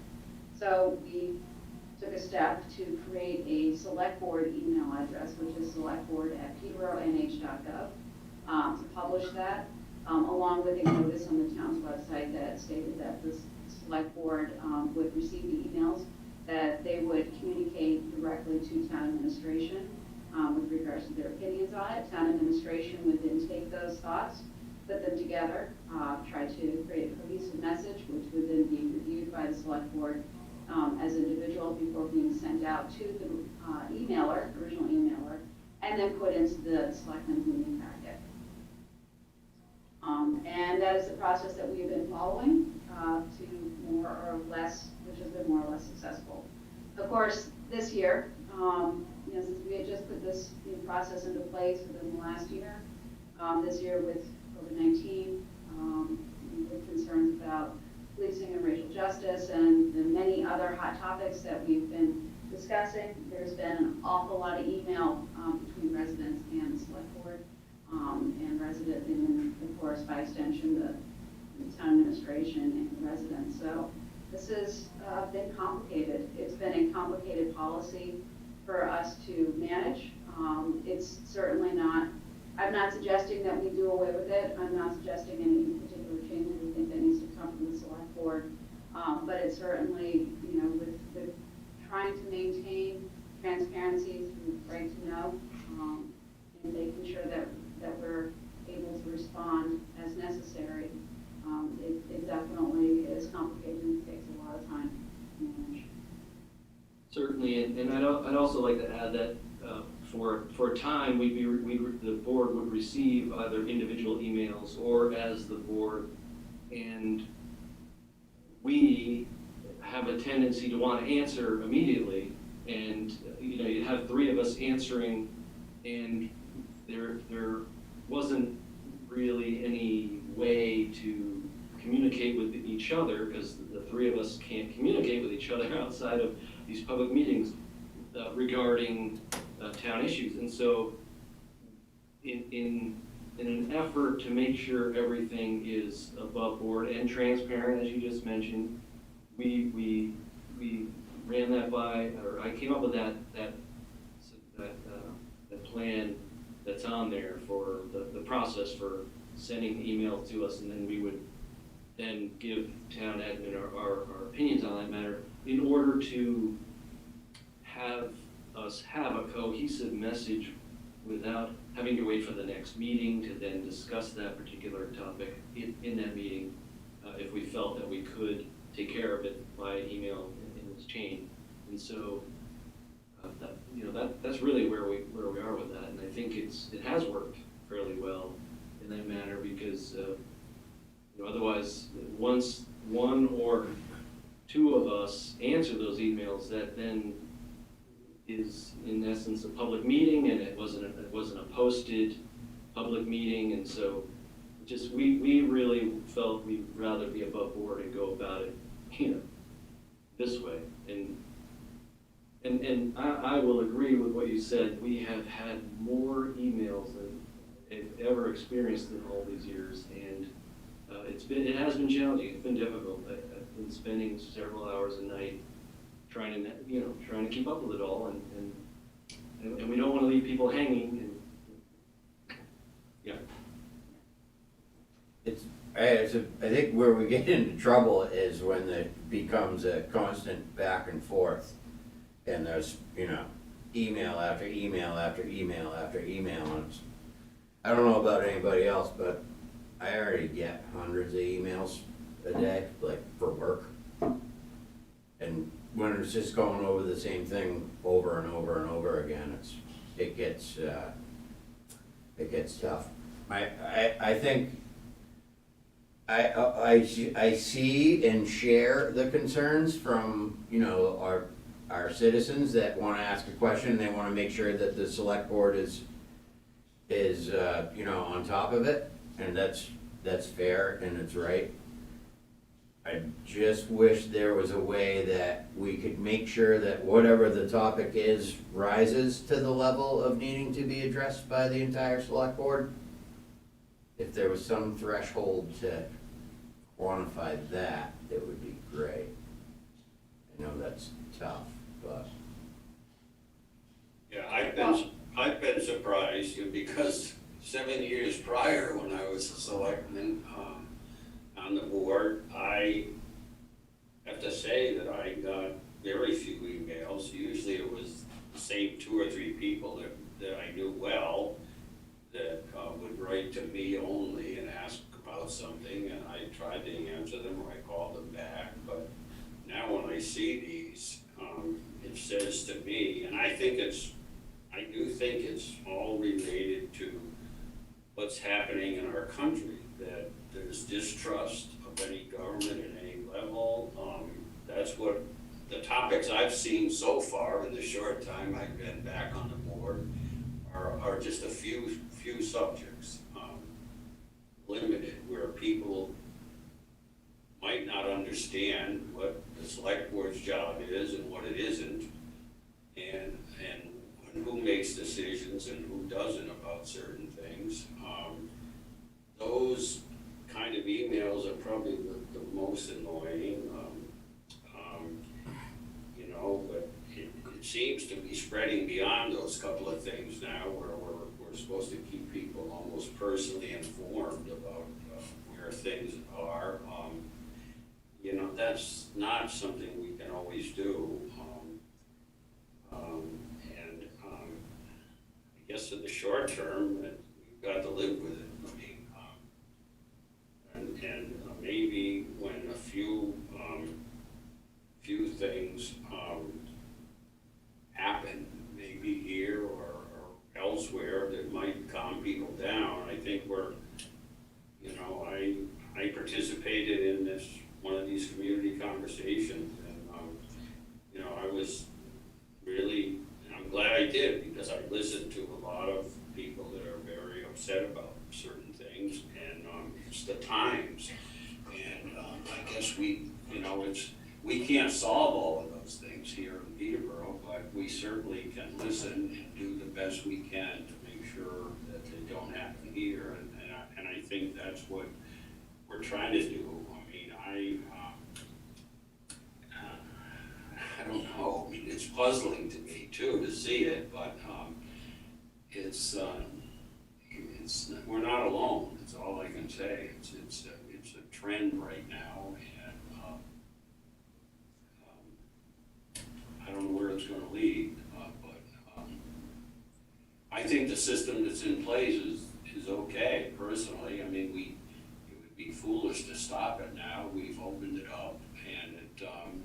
So we took a step to create a select board email address, which is selectboard@peterborough.nh.gov, to publish that, along with a notice on the town's website that stated that the select board would receive the emails, that they would communicate directly to town administration with regards to their opinions on it. Town administration would then take those thoughts, put them together, try to create a cohesive message, which would then be reviewed by the select board as individual before being sent out to the original emailer, and then put into the selectmen's meeting packet. And that is the process that we've been following to more or less, which has been more or less successful. Of course, this year, since we had just put this new process into place within the last year, this year with COVID-19, with concerns about policing and racial justice and the many other hot topics that we've been discussing, there's been an awful lot of email between residents and the select board, and of course, by extension, the town administration and the residents. So this has been complicated. It's been a complicated policy for us to manage. It's certainly not, I'm not suggesting that we do away with it. I'm not suggesting any particular changes we think that needs to come from the select board. But it's certainly, with trying to maintain transparency through right to know, and making sure that we're able to respond as necessary, it definitely is complicated and takes a lot of time to manage. Certainly, and I'd also like to add that for a time, the board would receive either individual emails or as the board, and we have a tendency to want to answer immediately, and you have three of us answering, and there wasn't really any way to communicate with each other, because the three of us can't communicate with each other outside of these public meetings regarding town issues. And so in an effort to make sure everything is above board and transparent, as you just mentioned, we ran that by, or I came up with that plan that's on there for the process for sending emails to us, and then we would then give town admin our opinions on that matter in order to have us have a cohesive message without having to wait for the next meeting to then discuss that particular topic in that meeting, if we felt that we could take care of it by email in this chain. And so that's really where we are with that, and I think it has worked fairly well in that manner, because otherwise, once one or two of us answer those emails, that then is in essence a public meeting, and it wasn't a posted public meeting, and so just we really felt we'd rather be above board and go about it this way. And I will agree with what you said. We have had more emails than I've ever experienced in all these years, and it has been challenging. It's been difficult. I've been spending several hours a night trying to keep up with it all, and we don't want to leave people hanging. I think where we get into trouble is when it becomes a constant back and forth, and there's email after email after email after email. And I don't know about anybody else, but I already get hundreds of emails a day, like for work. And when it's just going over the same thing over and over and over again, it gets tough. I think I see and share the concerns from, you know, our citizens that wanna ask a question, they wanna make sure that the select board is, you know, on top of it, and that's fair and it's right. I just wish there was a way that we could make sure that whatever the topic is rises to the level of needing to be addressed by the entire select board. If there was some threshold to quantify that, it would be great. I know that's tough, but. Yeah, I've been surprised because 7 years prior, when I was a selectman, on the board, I have to say that I got very few emails. Usually it was the same 2 or 3 people that I knew well that would write to me only and ask about something, and I tried to answer them or I called them back. But now when I see these, it says to me, and I do think it's all related to what's happening in our country, that there's distrust of any government at any level. That's what the topics I've seen so far in the short time I've been back on the board are just a few subjects, limited, where people might not understand what the select board's job is and what it isn't, and who makes decisions and who doesn't about certain things. Those kind of emails are probably the most annoying, you know, but it seems to be spreading beyond those couple of things now, where we're supposed to keep people almost personally informed about where things are. You know, that's not something we can always do. I guess in the short term, we've got to live with it. I mean, and maybe when a few things happen, maybe here or elsewhere, that might calm people down. I think you know, I participated in one of these community conversations, and you know, I was really, and I'm glad I did, because I listened to a lot of people that are very upset about certain things, and it's the times, and I guess we can't solve all of those things here in Peterborough, but we certainly can listen and do the best we can to make sure that they don't happen here, and I think that's what we're trying to do. I mean, I don't know. I mean, it's puzzling to me too to see it, but we're not alone. That's all I can say. It's a trend right now, and I don't know where it's going to lead. But I think the system that's in place is okay. Personally, I mean, it would be foolish to stop it now. We've opened it up, and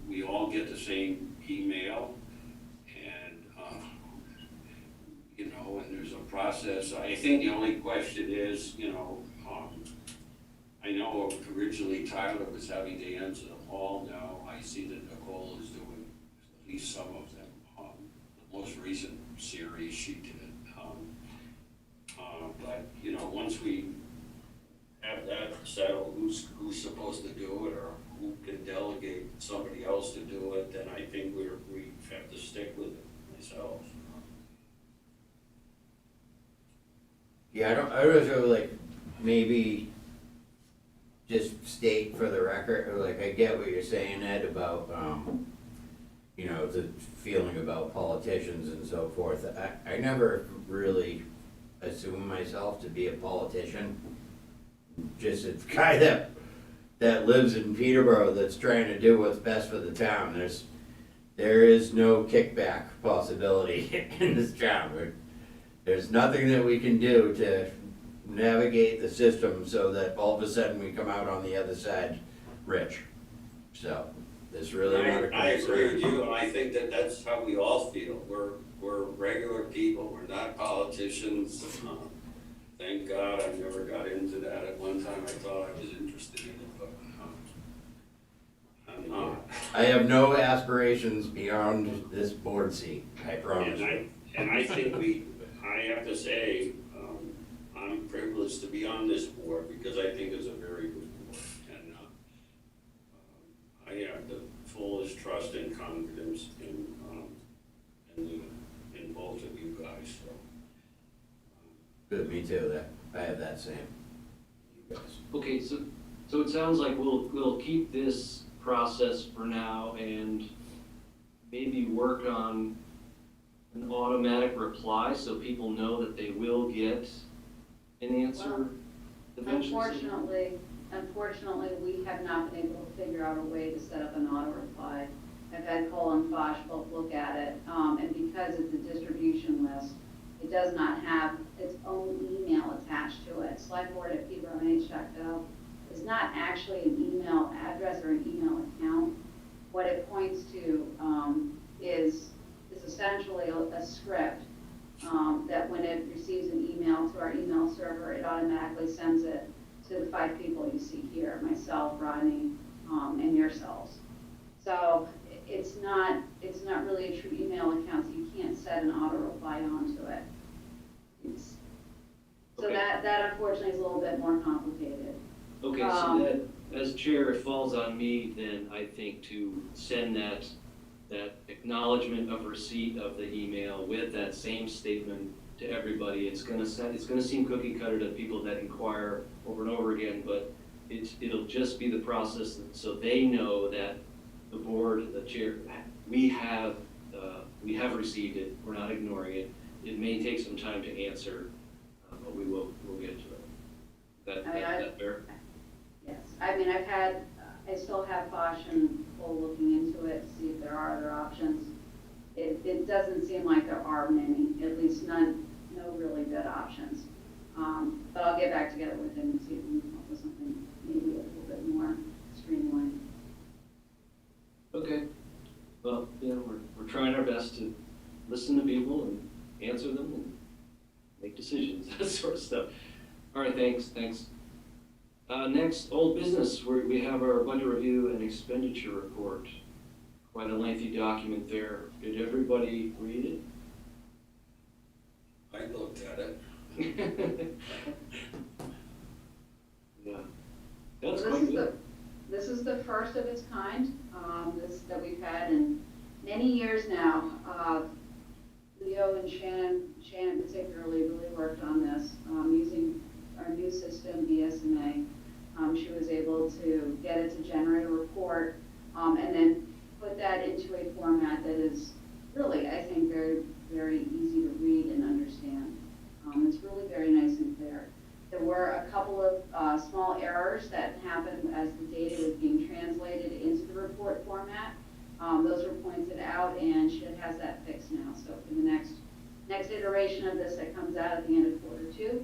we all get the same email, and you know, and there's a process. I think the only question is, you know, I know originally Tyler was having to answer them all. Now I see that Nicole is doing at least some of them. The most recent series she did. But you know, once we have that settled, who's supposed to do it, or who can delegate somebody else to do it, then I think we have to stick with it myself. Yeah, I don't know, like, maybe just state for the record, or like, I get what you're saying, Ed, about, you know, the feeling about politicians and so forth. I never really assumed myself to be a politician. Just a guy that lives in Peterborough that's trying to do what's best for the town. There is no kickback possibility in this town. There's nothing that we can do to navigate the system so that all of a sudden we come out on the other side rich. So there's really not a concern. I agree with you, and I think that's how we all feel. We're regular people. We're not politicians. Thank God I never got into that. At one time I thought I was interested interested in it, but I'm not. I have no aspirations beyond this board seat, I promise you. And I think I have to say, I'm privileged to be on this board because I think it's a very good board. And I have the fullest trust and confidence in both of you guys, so. Good, me too, I have that same. You guys. Okay, so it sounds like we'll keep this process for now and maybe work on an automatic reply so people know that they will get an answer Well, eventually. Unfortunately, we have not been able to figure out a way to set up an auto reply. I've had Cole and Fosh both look at it, and because it's a distribution list, it does not have its own email attached to it. Selectboard@peterborough.gov is not actually an email address or an email account. What it points to is essentially a script that when it receives an email to our email server, it automatically sends it to the 5 people you see here, myself, Rodney, and yourselves. So it's not really a true email account, so you can't set an auto reply onto it. So Okay. that unfortunately is a little bit more complicated. Okay, so that, as chair, it falls on me then, I think, to send that acknowledgement of receipt of the email with that same statement to everybody. It's gonna seem cookie cutter to people that inquire over and over again, but it'll just be the process so they know that the board, the chair, we have received it, we're not ignoring it. It may take some time to answer, but we'll get to it. Is that fair? Yes, I mean, I still have Fosh and Cole looking into it to see if there are other options. It doesn't seem like there are many, at least no really good options. But I'll get back together with him and see if we can come up with something maybe a little bit more streamlined. Okay, well, we're trying our best to listen to people and answer them and make decisions, that sort of stuff. All right, thanks. Next, old business, we have our budget review and expenditure report. Quite a lengthy document there. Did everybody read it? I looked at it. Yeah. That's So quite good. this is the first of its kind, that we've had in many years now. Leo and Shannon particularly really worked on this, using our new system, BSNA. She was able to get it to generate a report, and then put that into a format that is really, I think, very, very easy to read and understand. It's really very nice and clear. There were a couple of small errors that happened as the data was being translated into the report format. Those were pointed out, and she has that fixed now. So for the next iteration of this that comes out at the end of Q2,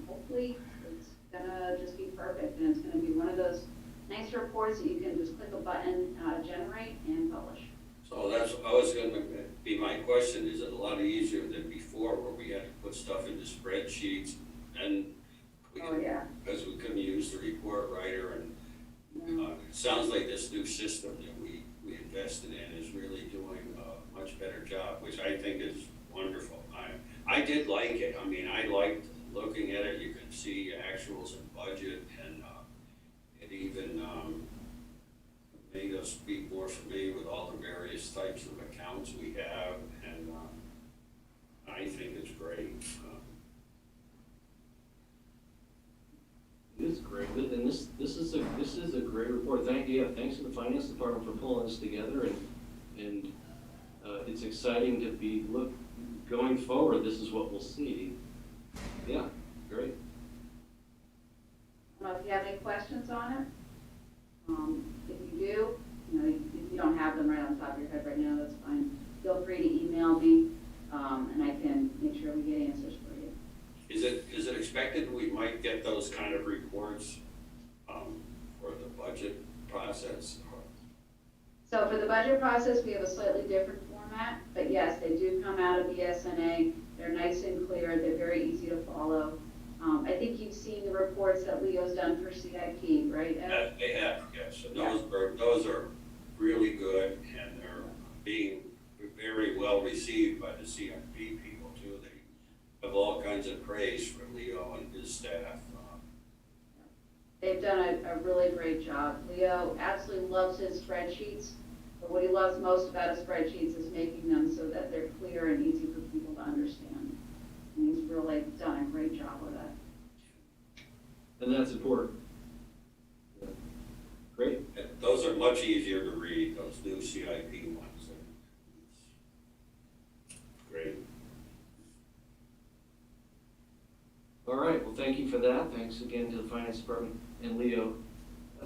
hopefully it's gonna just be perfect, and it's gonna be one of those nice reports that you can just click a button, generate, and publish. So that's, I was gonna be my question, is it a lot easier than before where we had to put stuff into spreadsheets and Oh, yeah. because we couldn't use the report writer and it sounds like this new system that we invested in is really doing a much better job, which I think is wonderful. I did like it. I mean, I liked looking at it. You can see actuals and budget, and it even made us be more familiar with all the various types of accounts we have, and I think it's great. It is great, and this is a great report. Thanks to the finance department for pulling this together, and it's exciting to be going forward. This is what we'll see. Yeah, great. I don't know if you have any questions on it. If you do, if you don't have them right on top of your head right now, that's fine. Feel free to email me, and I can make sure we get answers for you. Is it expected we might get those kind of reports for the budget process? So for the budget process, we have a slightly different format, but yes, they do come out of the SNA. They're nice and clear. They're very easy to follow. I think you've seen the reports that Leo's done for CIP, right, Ed? That they have, yes, and those are really good, and they're being very well received by the CIP people too. They have all kinds of praise for Leo and his staff. They've done a really great job. Leo absolutely loves his spreadsheets, but what he loves most about his spreadsheets is making them so that they're clear and easy for people to understand. And he's really done a great job with it. And that's important. Yeah. Great. And those are much easier to read, those new CIP ones. Great. All right, well, thank you for that. Thanks again to the Finance Department and Leo.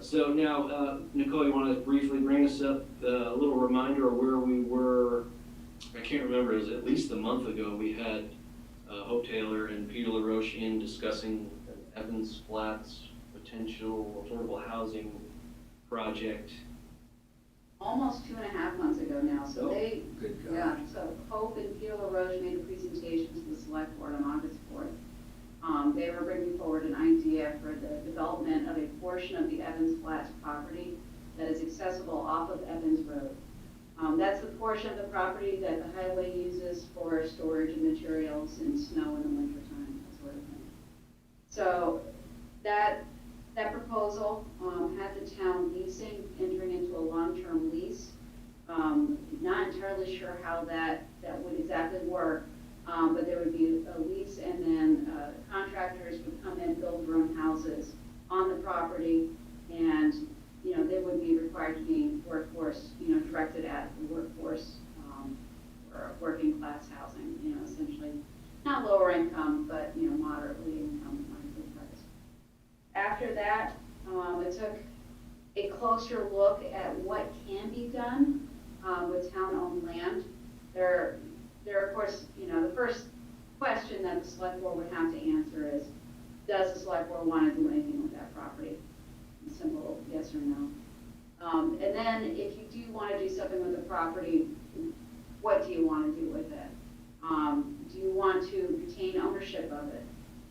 So now, Nicole, you want to briefly bring us up a little reminder of where we were? I can't remember, it was at least a month ago, we had Hope Taylor and Peter LaRoche in discussing Evans Flats potential affordable housing project. Almost 2.5 months ago now, so they, Good God. yeah, so Hope and Peter LaRoche made a presentation to the select board on August 4th. They were bringing forward an idea for the development of a portion of the Evans Flats property that is accessible off of Evans Road. That's the portion of the property that the highway uses for storage of materials in snow in the wintertime, that sort of thing. So that proposal had the town leasing, entering into a long-term lease. Not entirely sure how that would exactly work. But there would be a lease, and then contractors would come in, build their own houses on the property, and, you know, they would be required to be workforce, you know, directed at the workforce, or working class housing, you know, essentially, not lower income, but, you know, moderately income, moderately priced. After that, it took a closer look at what can be done with town-owned land. There, of course, you know, the first question that the select board would have to answer is, does the select board want to do anything with that property? Simple yes or no. And then if you do want to do something with the property, what do you want to do with it? Do you want to retain ownership of it?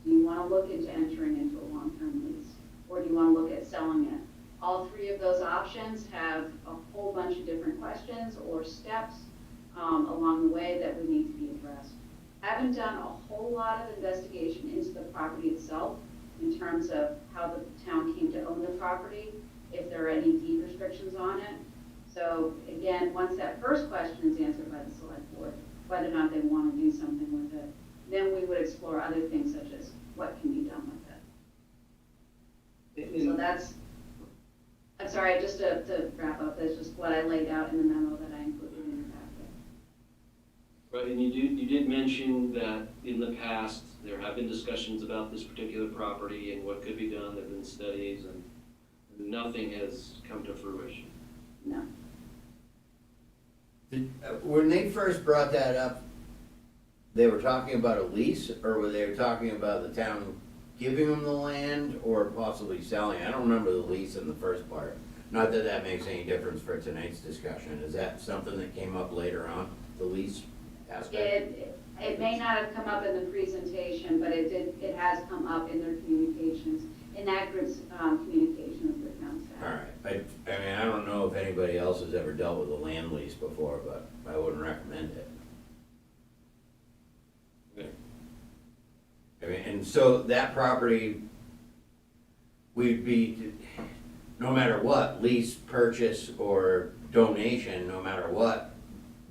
Do you want to look into entering into a long-term lease? Or do you want to look at selling it? All three of those options have a whole bunch of different questions or steps along the way that would need to be addressed. Haven't done a whole lot of investigation into the property itself in terms of how the town came to own the property, if there are any deed restrictions on it. So again, once that first question is answered by the select board, whether or not they want to do something with it, then we would explore other things such as what can be done with it. So that's, I'm sorry, just to wrap up, that's just what I laid out in the memo that I included in your packet. Right, and you did mention that in the past, there have been discussions about this particular property and what could be done, there have been studies, and nothing has come to fruition. No. When they first brought that up, they were talking about a lease, or were they talking about the town giving them the land, or possibly selling? I don't remember the lease in the first part. Not that that makes any difference for tonight's discussion. Is that something that came up later on, the lease aspect? It may not have come up in the presentation, but it has come up in their communications, in that group's communication with the town staff. All right, I mean, I don't know if anybody else has ever dealt with a land lease before, but I wouldn't recommend it. I mean, and so that property, we'd be, no matter what, lease, purchase, or donation, no matter what,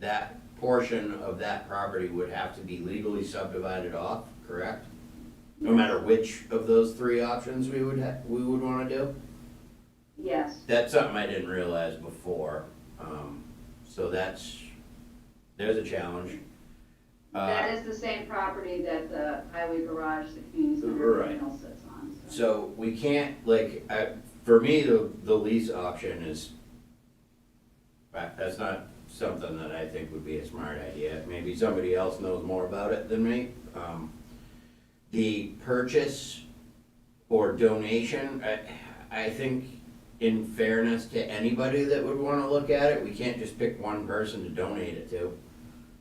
that portion of that property would have to be legally subdivided off, correct? No matter which of those three options we would want to do? Yes. That's something I didn't realize before, so there's a challenge. That is the same property that the highway garage, the community center Right. terminal sits on. So we can't, like, for me, the lease option is, that's not something that I think would be a smart idea. Maybe somebody else knows more about it than me. The purchase or donation, I think in fairness to anybody that would want to look at it, we can't just pick one person to donate it to.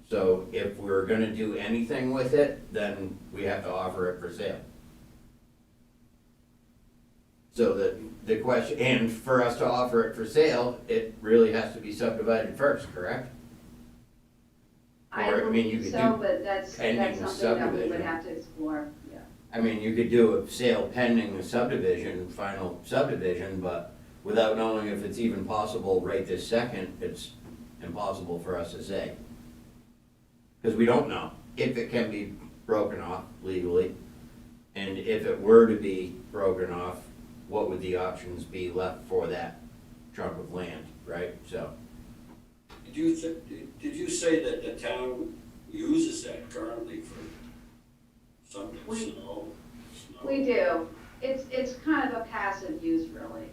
So if we're gonna do anything with it, then we have to offer it for sale. So that the question, and for us to offer it for sale, it really has to be subdivided first, correct? I Or, I mean, you believe could so, do but that's pending something that we would subdivision. have to explore, yeah. I mean, you could do a sale pending the subdivision, final subdivision, but without knowing if it's even possible right this second, it's impossible for us to say. Because we don't know if it can be broken off legally, and if it were to be broken off, what would the options be left for that chunk of land, right? So, Did you say that the town uses that currently for some snow? We do. It's kind of a passive use, really.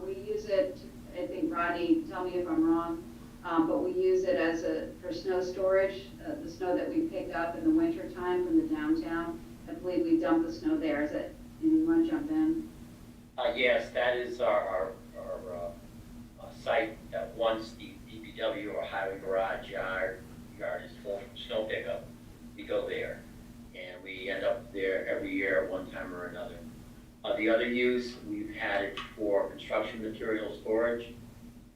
We use it, I think, Rodney, tell me if I'm wrong, but we use it for snow storage, the snow that we pick up in the winter time from the downtown. I believe we dump the snow there. Is it, you want to jump in? Yes, that is our site that once the DPW or highway garage yard is full from snow pickup, we go there. And we end up there every year at one time or another. The other use, we've had it for construction material storage.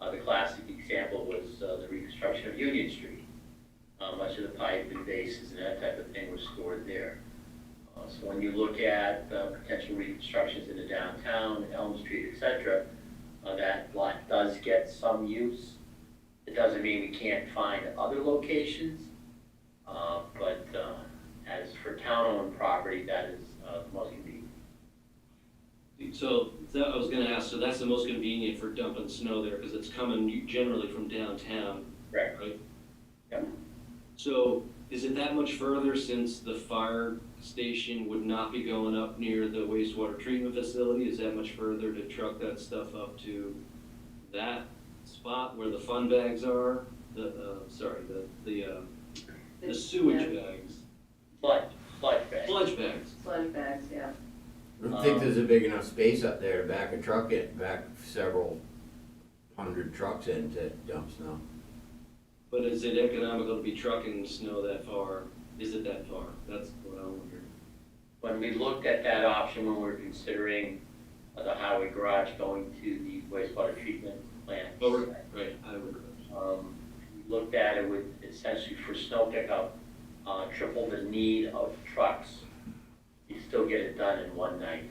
The classic example was the reconstruction of Union Street. Much of the pipe and bases and that type of thing was stored there. So when you look at potential reconstructions in the downtown, Elm Street, et cetera, that lot does get some use. It doesn't mean we can't find other locations, but as for town-owned property, that is the most convenient. So I was gonna ask, so that's the most convenient for dumping snow there, because it's coming generally from downtown, Right. right? Yep. So is it that much further, since the fire station would not be going up near the wastewater treatment facility? Is that much further to truck that stuff up to that spot where the fun bags are? The sewage bags, Sludge bag. sludge bags. Sludge bags, yeah. I don't think there's a big enough space up there to back a truck in, back several hundred trucks in to dump snow. But is it economical to be trucking snow that far? Is it that far? That's what I wonder. When we looked at that option, when we were considering the highway garage going to the wastewater treatment plant. Oh, right, I would. We looked at it with essentially for snow pickup, triple the need of trucks. You still get it done in one night.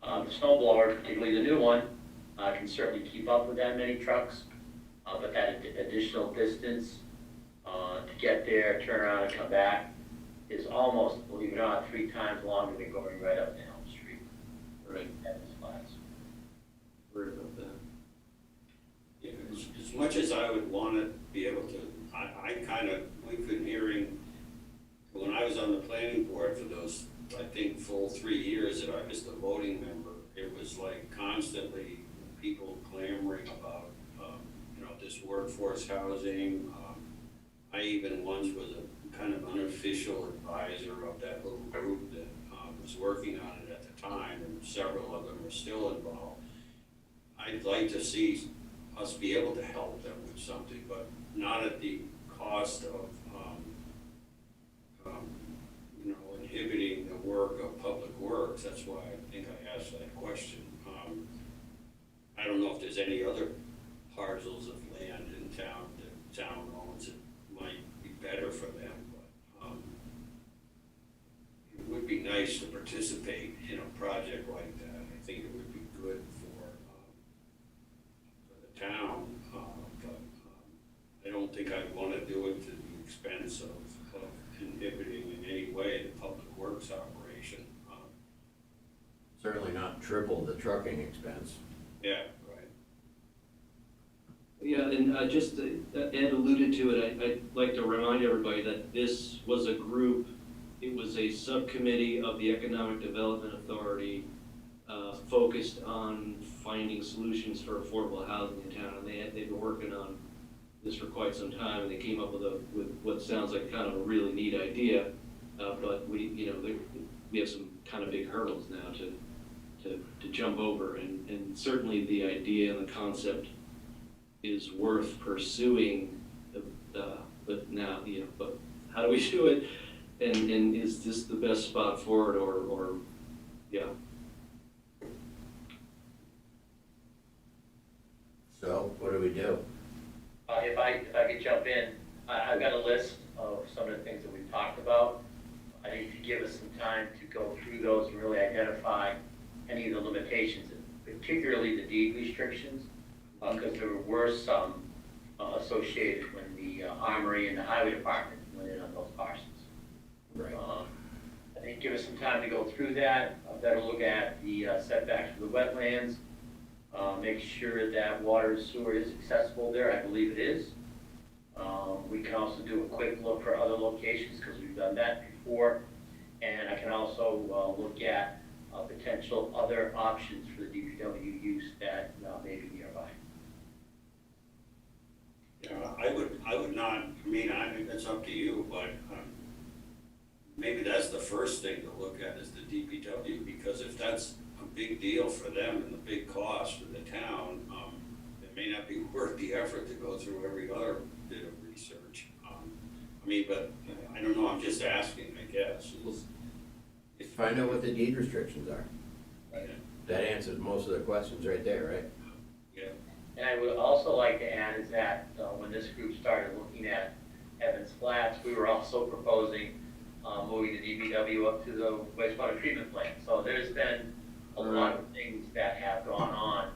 The snow blower, particularly the new one, can certainly keep up with that many trucks, but that additional distance to get there, turn around and come back is almost, believe it or not, 3 times longer than going right up to Elm Street. Right, At this class. worried about that. Yeah, as much as I would want to be able to, I kind of, we've been hearing, when I was on the planning board for those, I think, full 3 years that I was the voting member, it was like constantly people clamoring about, this workforce housing. I even once was a kind of unofficial advisor of that little group that was working on it at the time, and several of them are still involved. I'd like to see us be able to help them with something, but not at the cost of, inhibiting the work of public works. That's why I think I asked that question. I don't know if there's any other parcels of land in town that town owns that might be better for them, but it would be nice to participate in a project like that. I think it would be good for the town, but I don't think I'd want to do it to the expense of inhibiting in any way the public works operation. Certainly not triple the trucking expense. Yeah, right. Yeah, and just, Ed alluded to it, I'd like to remind everybody that this was a group, it was a subcommittee of the Economic Development Authority focused on finding solutions for affordable housing in town, and they've been working on this for quite some time, and they came up with what sounds like kind of a really neat idea, but we have some kind of big hurdles now to jump over, and certainly the idea and the concept is worth pursuing, but now, but how do we do it, and is this the best spot for it, or yeah. So what do we do? If I could jump in, I've got a list of some of the things that we've talked about. I need to give us some time to go through those and really identify any of the limitations, particularly the deed restrictions, because there were some associated when the Armory and the Highway Department went in on those parcels. Right. I think give us some time to go through that. Better look at the setbacks for the wetlands. Make sure that water and sewer is accessible there. I believe it is. We can also do a quick look for other locations because we've done that before. And I can also look at potential other options for the DPW use that may be nearby. Yeah, I would not, I mean, it's up to you, but maybe that's the first thing to look at is the DPW, because if that's a big deal for them and the big cost for the town, it may not be worth the effort to go through every other bit of research. I mean, but I don't know, I'm just asking, I guess. Find out what the deed restrictions are. Right. That answers most of the questions right there, right? Yeah. And I would also like to add is that when this group started looking at Evans Flats, we were also proposing moving the DPW up to the wastewater treatment plant. So there's been a lot of things that have gone on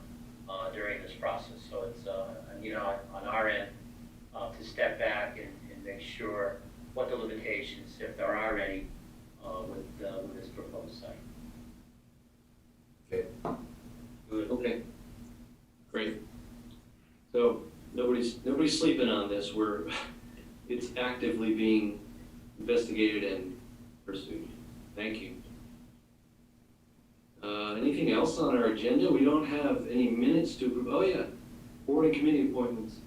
during this process. So it's, on our end, to step back and make sure what the limitations, if there are any, with this proposed site. Okay. Good. Okay, great. So nobody's sleeping on this. It's actively being investigated and pursued. Thank you. Anything else on our agenda? We don't have any minutes to approve. Oh yeah, board and committee appointments.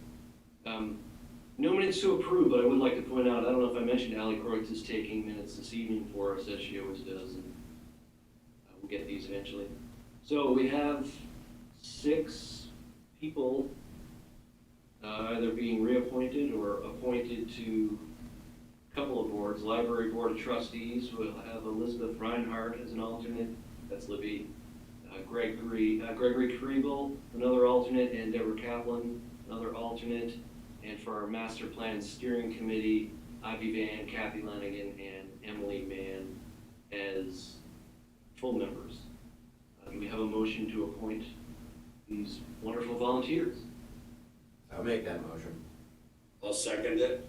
No minutes to approve, but I would like to point out, I don't know if I mentioned Ally Kreutz is taking minutes this evening for us, as she always does, and we'll get these eventually. So we have 6 people either being reappointed or appointed to a couple of boards. Library Board of Trustees, we'll have Elizabeth Reinhardt as an alternate, that's Libby. Gregory Kriebel, another alternate, and Deborah Kaplan, another alternate. And for our Master Plan Steering Committee, Ivy Van, Kathy Lenigan, and Emily Mann as full members. Do we have a motion to appoint these wonderful volunteers? I'll make that motion. I'll second it.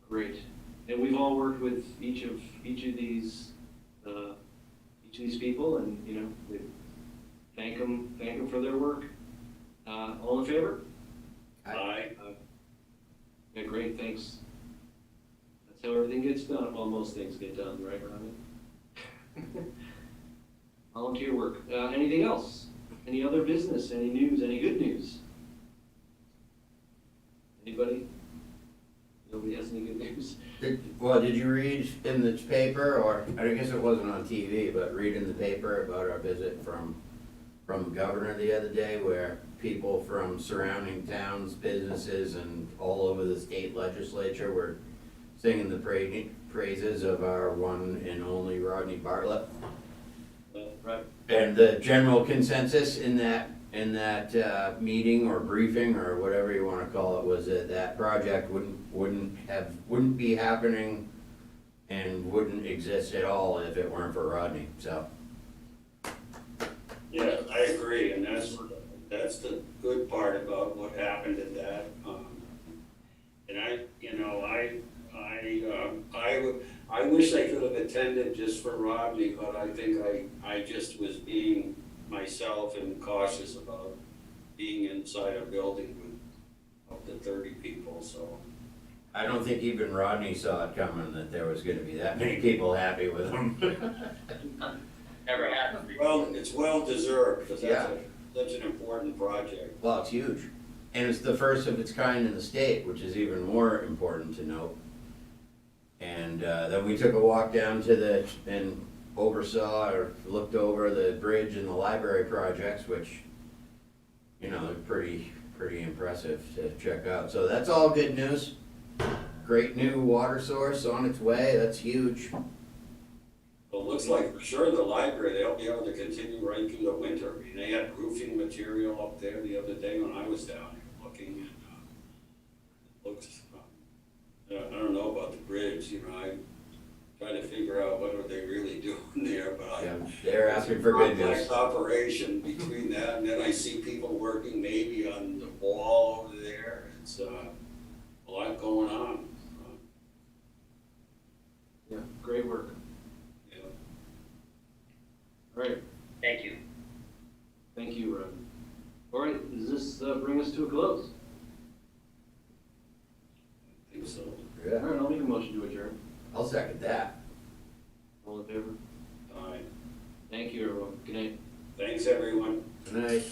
Great. And we've all worked with each of these people, and we thank them for their work. All in favor? Aye. Yeah, great, thanks. That's how everything gets done. Well, most things get done, right, Ronnie? Volunteer work. Anything else? Any other business? Any news? Any good news? Anybody? Nobody has any good news? Did you read in the paper, or I guess it wasn't on TV, but read in the paper about our visit from the governor the other day, where people from surrounding towns, businesses, and all over the state legislature were singing the praises of our one and only Rodney Bartlett. Right. And the general consensus in that meeting or briefing or whatever you want to call it was that project wouldn't be happening and wouldn't exist at all if it weren't for Rodney. So Yeah, I agree, and that's the good part about what happened at that. And I wish I could have attended just for Rodney, but I think I just was being myself and cautious about being inside a building with up to 30 people, so. I don't think even Rodney saw it coming that there was going to be that many people happy with him. Never happened. Well, it's well deserved, because Yeah. that's such an important project. Well, it's huge. And it's the first of its kind in the state, which is even more important to note. And then we took a walk down to and oversaw or looked over the bridge and the library projects, which, are pretty impressive to check out. So that's all good news. Great new water source on its way. That's huge. Well, it looks like for sure the library, they'll be able to continue right through the winter. I mean, they had roofing material material up there the other day when I was down here looking, and it looks, I don't know about the bridge, you know, I try to figure out what are they really doing there, but Yeah, they're asking for good news. complex operation between that, and then I see people working maybe on the wall over there. It's a lot going on. Yeah, great work. Yeah. All right, Thank you. thank you, Ron. All right, does this bring us to a close? I think so. All Yeah, right, I'll make a motion to adjourn. I'll second that. All in favor? All right. Thank you, everyone. Good night. Thanks, everyone. Good night.